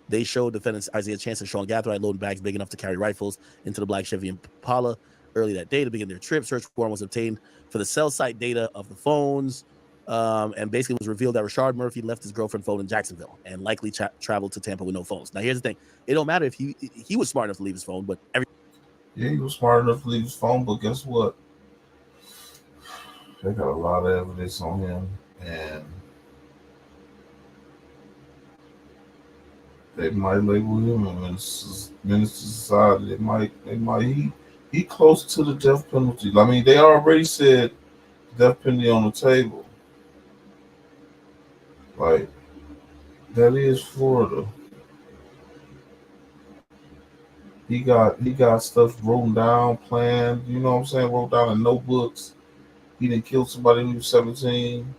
They showed defendants Isaiah Chance and Sean Gathright loading bags big enough to carry rifles into the black Chevy Impala Early that day to begin their trip, search warrant was obtained for the cell site data of the phones, and basically it was revealed that Rashard Murphy left his girlfriend phone in Jacksonville and likely traveled to Tampa with no phones. Now here's the thing: it don't matter if he was smart enough to leave his phone, but Yeah, he was smart enough to leave his phone, but guess what? They got a lot of evidence on him, and they might label him a menace to society. They might. He close to the death penalty. I mean, they already said death penalty on the table. Like, that is Florida. He got stuff written down, planned. You know what I'm saying? Wrote down in notebooks. He didn't kill somebody when he was 17.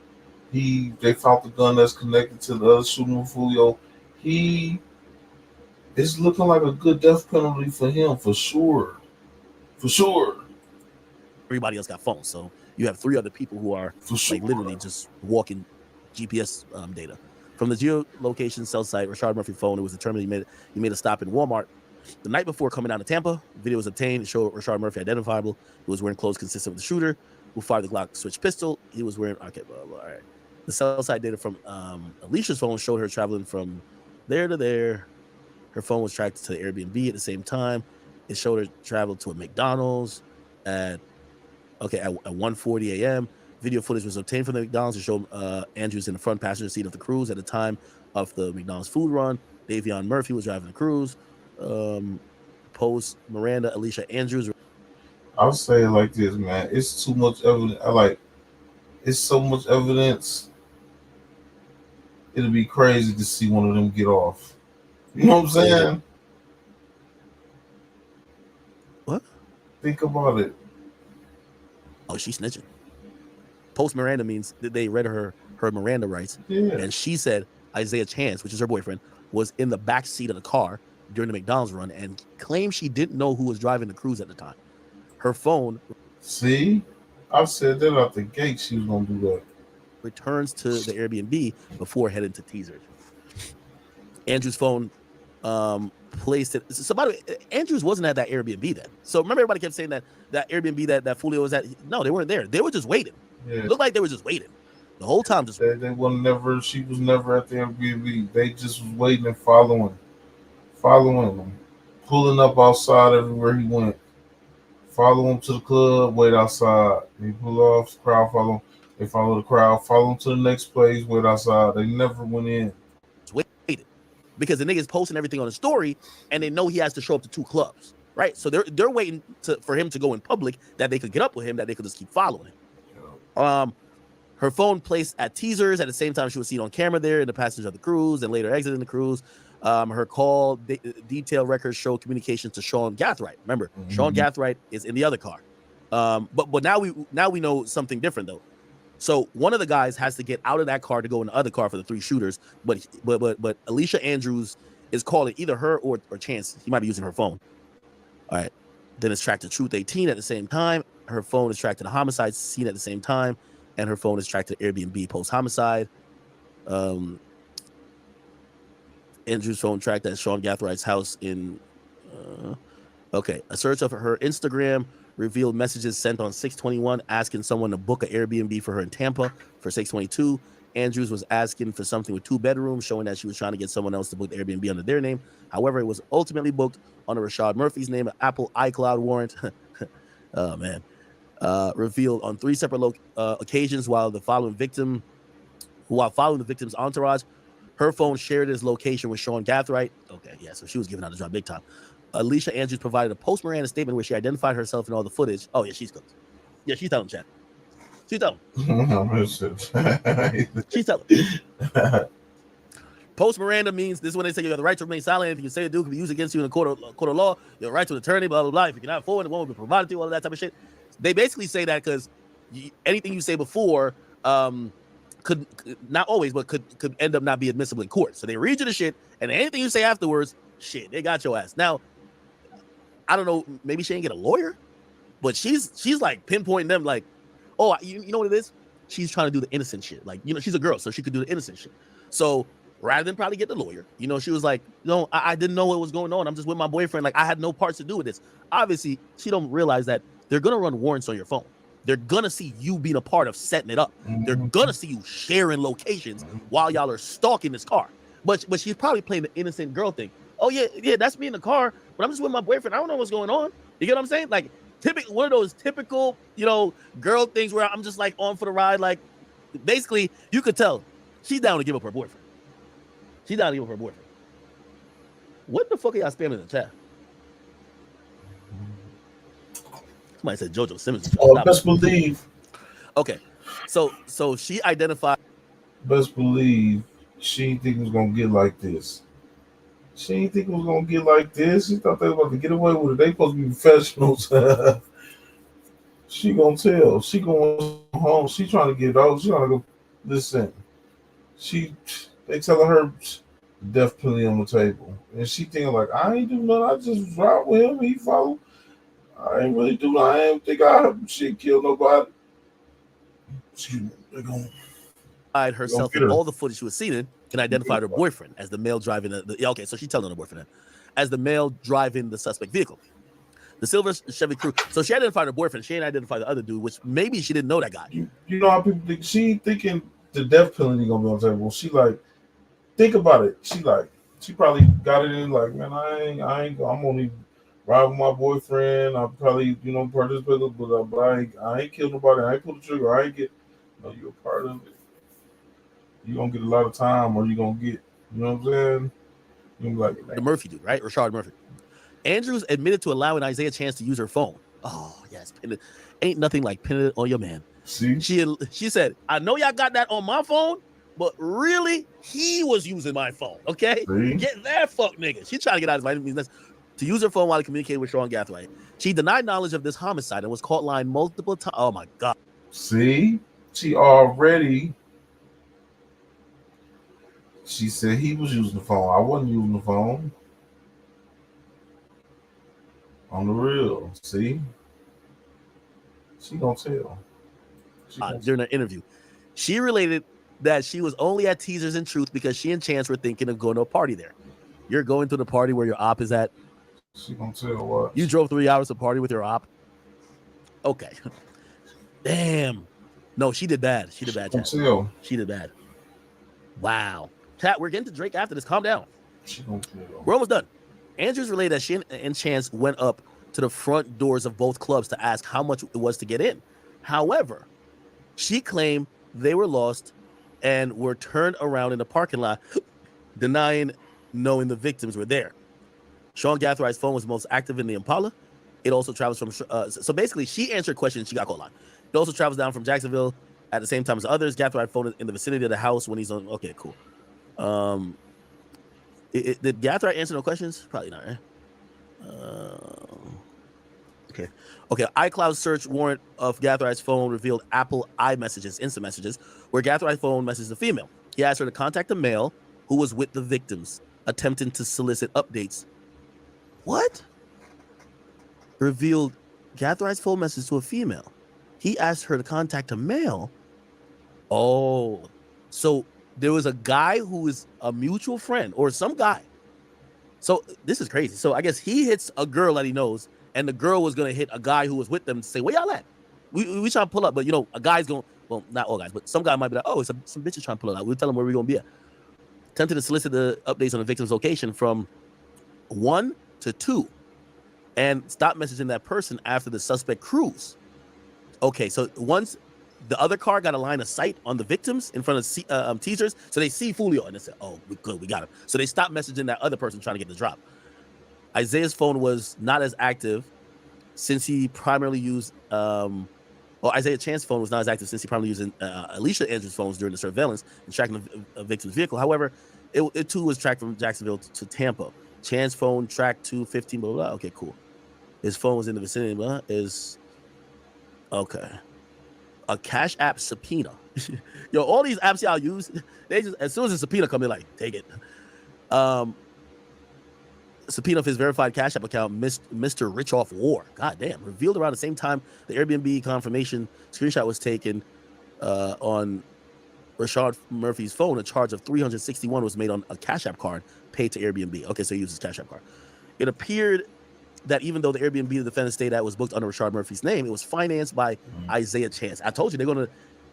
They found the gun that's connected to the other shooting with Julio. It's looking like a good death penalty for him, for sure. For sure. everybody else got phones. So you have 3 other people who are like literally just walking GPS data. From the geolocation cell site, Rashard Murphy phone, it was determined he made a stop in Walmart the night before coming down to Tampa. Video was obtained to show Rashard Murphy identifiable. He was wearing clothes consistent with the shooter who fired the Glock switch pistol. He was wearing, okay, blah, blah, all right. The cell site data from Alicia's phone showed her traveling from there to there. Her phone was tracked to the Airbnb at the same time. It showed her travel to a McDonald's at 1:40 a.m. Video footage was obtained from the McDonald's to show Andrews in the front passenger seat of the cruise at the time of the McDonald's food run. Davion Murphy was driving the cruise. Post Miranda Alicia Andrews. I'll say it like this, man. It's too much evidence. It's so much evidence. It'll be crazy to see one of them get off. You know what I'm saying? What? Think about it. Oh, she's snitching. Post Miranda means that they read her Miranda rights. Yeah. And she said Isaiah Chance, which is her boyfriend, was in the back seat of the car during the McDonald's run and claimed she didn't know who was driving the cruise at the time. Her phone. See? I said that out the gate she was going to do that. Returns to the Airbnb before heading to teasers. Andrew's phone placed it. So by the way, Andrews wasn't at that Airbnb then. So remember everybody kept saying that Airbnb that Foolio was at. No, they weren't there. They were just waiting. Yeah. It looked like they were just waiting the whole time. Just they were never. She was never at the Airbnb. They just was waiting and following him, pulling up outside everywhere he went. Follow him to the club, wait outside. They pull off, the crowd follow him. They follow the crowd, follow him to the next place, wait outside. They never went in. Waited. Because the nigga's posting everything on the story and they know he has to show up to 2 clubs, right? So they're waiting for him to go in public that they could get up with him, that they could just keep following him. Her phone placed at teasers at the same time she was seen on camera there in the passenger of the cruise and later exiting the cruise. Her call detail records show communications to Sean Gathright. Remember, Sean Gathright is in the other car. But now we know something different though. So one of the guys has to get out of that car to go in the other car for the 3 shooters. But Alicia Andrews is calling either her or Chance. He might be using her phone. All right. Then it's tracked to Truth 18 at the same time. Her phone is tracked to the homicide scene at the same time, and her phone is tracked to Airbnb post homicide. Andrew's phone tracked at Sean Gathright's house in. A search of her Instagram revealed messages sent on 6/21 asking someone to book an Airbnb for her in Tampa for 6/22. Andrews was asking for something with 2 bedrooms, showing that she was trying to get someone else to book the Airbnb under their name. However, it was ultimately booked under Rashard Murphy's name, an Apple iCloud warrant. Oh man. Revealed on 3 separate occasions while following the victim's entourage. Her phone shared his location with Sean Gathright. Okay, yeah, so she was giving out the job big time. Alicia Andrews provided a post-Miranda statement where she identified herself in all the footage. Oh, yeah, she's cooked. Yeah, she's telling chat. She's telling. She's telling. Post-Miranda means this is when they say you have the right to remain silent. Anything you say or do can be used against you in a court of law. You have a right to an attorney, blah, blah, blah. If you cannot afford it, one will be provided to you, all of that type of shit. They basically say that because anything you say before could not always, but could end up not be admissible in court. So they read you the shit, and anything you say afterwards, shit, they got your ass. Now, I don't know, maybe she ain't get a lawyer, but she's like pinpointing them like, oh, you know what it is? She's trying to do the innocent shit. Like, she's a girl, so she could do the innocent shit. So rather than probably get the lawyer, she was like, no, I didn't know what was going on. I'm just with my boyfriend. Like, I had no parts to do with this. Obviously, she don't realize that they're gonna run warrants on your phone. They're gonna see you being a part of setting it up. They're gonna see you sharing locations while y'all are stalking this car. But she's probably playing the innocent girl thing. Oh yeah, that's me in the car, but I'm just with my boyfriend. I don't know what's going on. You get what I'm saying? Like one of those typical, girl things where I'm just like on for the ride. Like basically, you could tell she's down to give up her boyfriend. She's down to give up her boyfriend. What the fuck are y'all spamming in the chat? Somebody said JoJo Simmons. Best believe. Okay, so she identified. Best believe she didn't think it was gonna get like this. She didn't think it was gonna get like this. She thought they were about to get away with it. They supposed to be professionals. She gonna tell. She going home. She trying to get out. She trying to go. Listen. They telling her death penalty on the table, and she thinking like, I ain't do nothing. I just ride with him. He follow. I ain't really do nothing. I ain't think she killed nobody. Excuse me. They're going. Herself in all the footage she was seen in, and identified her boyfriend as the male driving okay, so she's telling her boyfriend that, as the male driving the suspect vehicle, the silver Chevy Cruze. So she identified her boyfriend. She ain't identified the other dude, which maybe she didn't know that guy. You know how people think? She ain't thinking the death penalty gonna be on the table. She like, think about it. She probably got it in like, man, I'm only ride with my boyfriend. I'll probably participate, but I ain't killed nobody. I ain't pulled the trigger. I ain't get. No, you're a part of it. You're going to get a lot of time, or you're going to get, you know what I'm saying? You're going to be like, the Murphy dude, right? Rashard Murphy. Andrews admitted to allowing Isaiah a chance to use her phone. Oh, yes. Ain't nothing like pinning it on your man. See? She said, I know y'all got that on my phone, but really, he was using my phone, okay? See? Get that fuck nigga. She trying to get out of his mind to use her phone while he communicated with Sean Gathright. She denied knowledge of this homicide and was caught lying multiple times. Oh, my God. See? She already... She said he was using the phone. I wasn't using the phone. On the real. See? She gonna tell. During her interview. She related that she was only at Teasers and Truth because she and Chance were thinking of going to a party there. You're going to the party where your op is at. She gonna tell what? You drove 3 hours to party with your op. Okay. Damn. No, she did bad. She did bad. She did bad. Wow. Chat, we're getting to Drake after this. Calm down. We're almost done. Andrews relayed that she and Chance went up to the front doors of both clubs to ask how much it was to get in. However, she claimed they were lost and were turned around in the parking lot, denying knowing the victims were there. Sean Gathright's phone was most active in the Impala. It also travels from... so basically, she answered questions. She got called on. It also travels down from Jacksonville at the same time as others. Gathright phone in the vicinity of the house when he's on... Okay, cool. Did Gathright answer no questions? Probably not, right? Okay. iCloud search warrant of Gathright's phone revealed Apple iMessages, instant messages, where Gathright's phone messaged the female. He asked her to contact a male who was with the victims, attempting to solicit updates. What? Revealed Gathright's phone message to a female. He asked her to contact a male. Oh, so there was a guy who is a mutual friend or some guy. So this is crazy. So I guess he hits a girl that he knows, and the girl was going to hit a guy who was with them to say, where y'all at? We trying to pull up, but a guy's going, well, not all guys, but some guy might be like, oh, some bitches trying to pull it out. We'll tell them where we're going to be at. Attempted to solicit the updates on the victim's location from 1 to 2 and stop messaging that person after the suspect cruise. Okay, so once the other car got a line of sight on the victims in front of Teasers, so they see Foolio and they said, oh, we good, we got him. So they stopped messaging that other person trying to get the drop. Isaiah's phone was not as active since he primarily used, Isaiah Chance's phone was not as active since he primarily used Alicia Andrews' phones during the surveillance and tracking the victim's vehicle. However, it too was tracked from Jacksonville to Tampa. Chance's phone tracked to 15, blah, blah, blah. Okay, cool. His phone was in the vicinity, blah, okay. A Cash App subpoena. Yo, all these apps y'all use, they just, as soon as a subpoena come in, like, take it. Subpoena of his verified Cash App account, Mr. Rich Off War. God damn. Revealed around the same time the Airbnb confirmation screenshot was taken on Rashard Murphy's phone. A charge of $361 was made on a Cash App card paid to Airbnb. Okay, so he uses Cash App card. It appeared that even though the Airbnb the defendant stayed at was booked under Rashard Murphy's name, it was financed by Isaiah Chance. I told you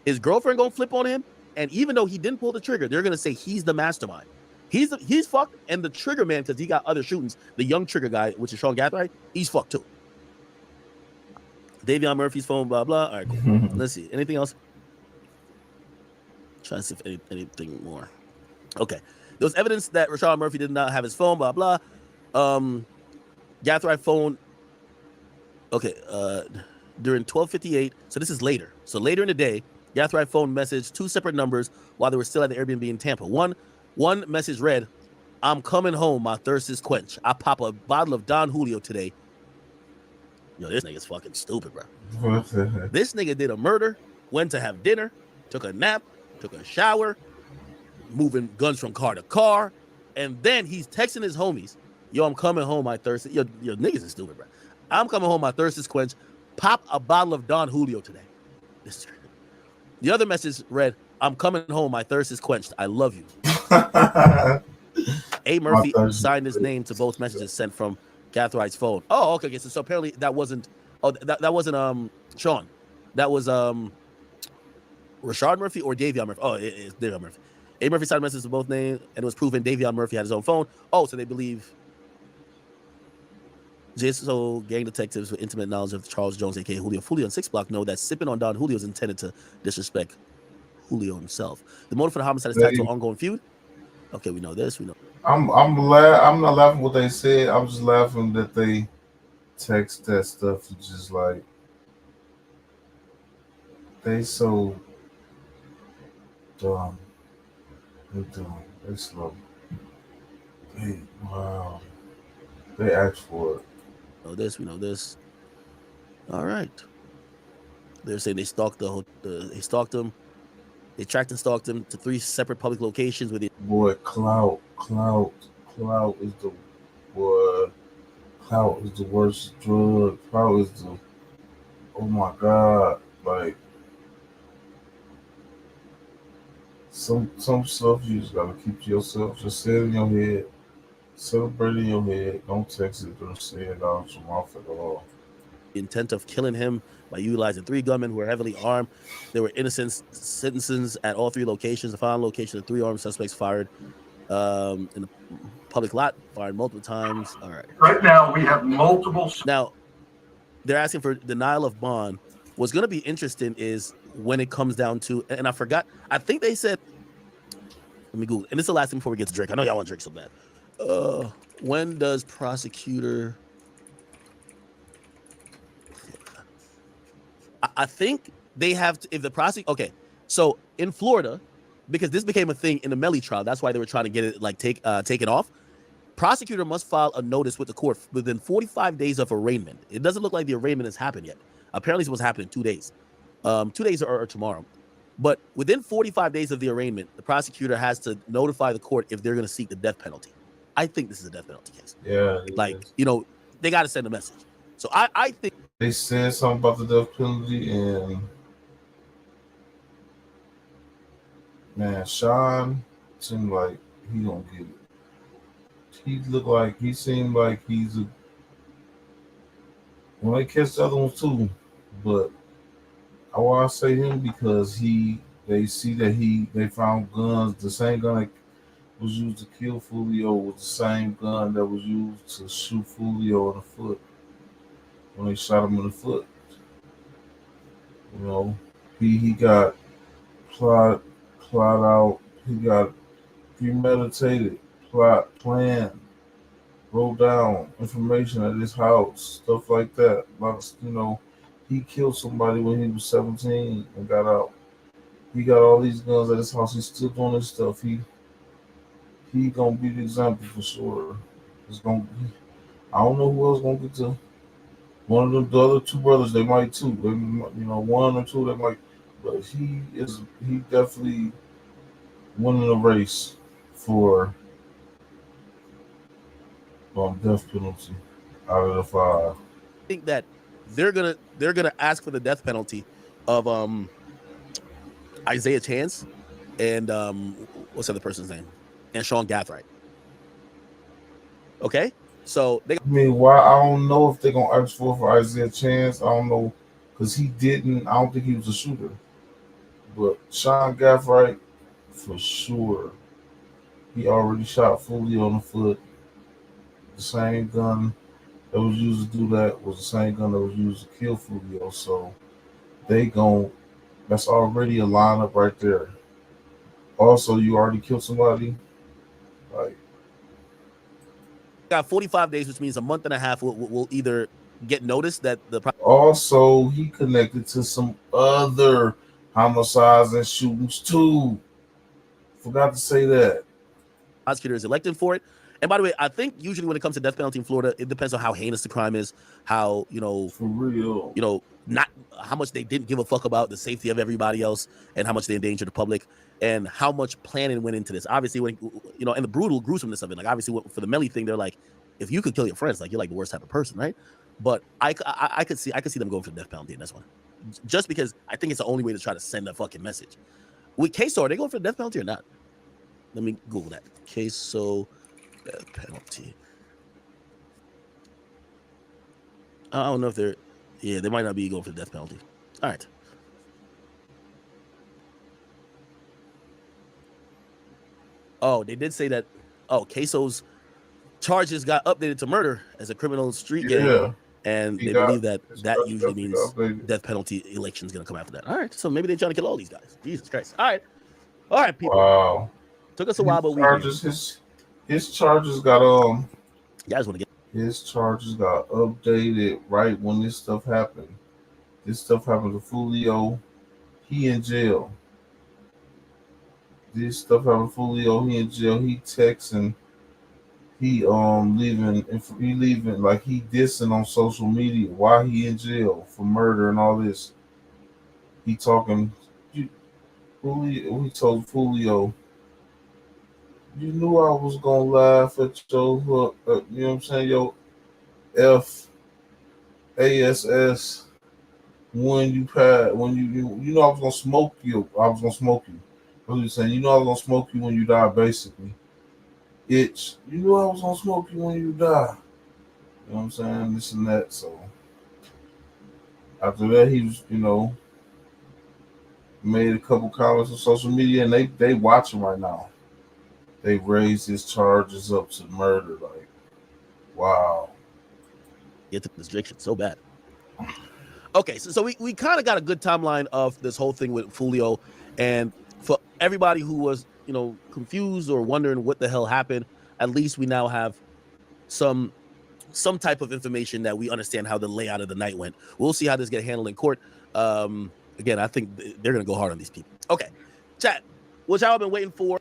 his girlfriend gonna flip on him, and even though he didn't pull the trigger, they're gonna say he's the mastermind. He's fucked, and the trigger man, because he got other shootings, the young trigger guy, which is Sean Gathright, he's fucked too. Davion Murphy's phone, blah blah. All right, cool. Let's see. Anything else? Trying to see if anything more. Okay. There was evidence that Rashard Murphy did not have his phone, blah blah. Gathright phone. Okay. During 12:58. So this is later. So later in the day, Gathright phone messaged 2 separate numbers while they were still at the Airbnb in Tampa. One message read, "I'm coming home. My thirst is quenched. I pop a bottle of Don Julio today." Yo, this nigga's fucking stupid, bro. This nigga did a murder, went to have dinner, took a nap, took a shower, moving guns from car to car, and then he's texting his homies, "Yo, I'm coming home. My thirst." Yo, niggas is stupid, bro. "I'm coming home. My thirst is quenched. Pop a bottle of Don Julio today." The other message read, "I'm coming home. My thirst is quenched. I love you." A. Murphy signed his name to both messages sent from Gathrights phone. Oh, okay. So apparently that wasn't. Oh, that wasn't Sean. That was Rashard Murphy or Davion Murphy. Oh, it's Davion Murphy. A. Murphy signed messages to both names, and it was proven Davion Murphy had his own phone. Oh, so they believe JSO gang detectives with intimate knowledge of Charles Jones, aka Julio Foolio, on 6 Block know that sipping on Don Julio is intended to disrespect Julio himself. The motive for the homicide is tied to an ongoing feud. Okay, we know this. We know. I'm not laughing what they said. I'm just laughing that they text that stuff. It's just like they so dumb. They dumb. They slow. Wow. They asked for it. We know this. All right. They're saying they stalked they stalked him. They tracked and stalked him to 3 separate public locations with it. Boy, clout is the boy. Clout is the worst drug. Clout is the, oh my God, like some stuff you just gotta keep to yourself. Just say it in your head. Celebrate in your head. Don't text it. Don't say it out your mouth at all. The intent of killing him by utilizing 3 gunmen who were heavily armed. There were innocent citizens at all 3 locations. The final location, the 3 armed suspects fired in the public lot, fired multiple times. All right. Right now, we have multiple. Now, they're asking for denial of bond. What's going to be interesting is when it comes down to, and I forgot, I think they said, let me Google, and this is the last thing before we get to Drake. I know y'all want Drake so bad. When does prosecutor... I think they have to, if the prosecutor, okay, so in Florida, because this became a thing in the Melly trial, that's why they were trying to get it like taken off. Prosecutor must file a notice with the court within 45 days of arraignment. It doesn't look like the arraignment has happened yet. Apparently it's supposed to happen in 2 days. 2 days or tomorrow. But within 45 days of the arraignment, the prosecutor has to notify the court if they're going to seek the death penalty. I think this is a death penalty case. Yeah. Like, you know, they got to send a message. So I think they said something about the death penalty, and man, Sean seemed like he don't get it. He seemed like he's a. When they catch the other ones too, but I want to say him because they see that they found guns, the same gun that was used to kill Foolio was the same gun that was used to shoot Foolio in the foot when they shot him in the foot. You know, he got plot out. He got premeditated, plan, wrote down information at his house, stuff like that. You know, he killed somebody when he was 17 and got out. He got all these guns at his house. He's still doing this stuff. He gonna be the example for sure. I don't know who else gonna get to. One of them, the other 2 brothers, they might too. They, you know, 1 or 2, they might. But he definitely winning the race for death penalty out of the 5. I think that they're gonna ask for the death penalty of Isaiah Chance and what's the other person's name? And Sean Gathright. Okay? So they. I mean, why? I don't know if they're gonna ask for Isaiah Chance. I don't know because he didn't. I don't think he was a shooter. But Sean Gaffright, for sure, he already shot Foolio on the foot. The same gun that was used to do that was the same gun that was used to kill Foolio. So they gon' that's already a lineup right there. Also, you already killed somebody. Like, got 45 days, which means a month and a half will either get noticed that the also he connected to some other homicides and shootings too. Forgot to say that. prosecutor is elected for it. And by the way, I think usually when it comes to death penalty in Florida, it depends on how heinous the crime is, how, For real. not how much they didn't give a fuck about the safety of everybody else and how much they endanger the public and how much planning went into this. Obviously, when, and the brutal gruesomeness of it, like obviously for the Melly thing, they're like, if you could kill your friends, like you're like the worst type of person, right? But I could see them going for the death penalty in this one, just because I think it's the only way to try to send a fucking message. With Queso, are they going for the death penalty or not? Let me Google that. Queso death penalty. I don't know if they're. Yeah, they might not be going for the death penalty. All right. Oh, they did say that. Oh, Queso's charges got updated to murder as a criminal street gang, and they believe that usually means death penalty election is going to come after that. All right, so maybe they're trying to kill all these guys. Jesus Christ! All right, people. Wow. Took us a while, but his charges got You guys want to get his charges got updated right when this stuff happened. This stuff happened to Foolio. He in jail. This stuff happened to Foolio. He in jail. He texting. He leaving like he dissing on social media. Why he in jail for murder and all this? He talking. Julio, he told Foolio, you knew I was gonna laugh at your hook. You know what I'm saying? Your FASS when you know I was gonna smoke you. I was gonna smoke you. What you saying? You know I was gonna smoke you when you die. Basically, you knew I was gonna smoke you when you die. You know what I'm saying? This and that. So after that, he was made a couple comments on social media, and they watch him right now. They raised his charges up to murder. Like, wow. Get to restriction so bad. Okay, so we kind of got a good timeline of this whole thing with Foolio, and for everybody who was confused or wondering what the hell happened, at least we now have some type of information that we understand how the layout of the night went. We'll see how this gets handled in court. Again, I think they're gonna go hard on these people. Okay, chat, what y'all been waiting for?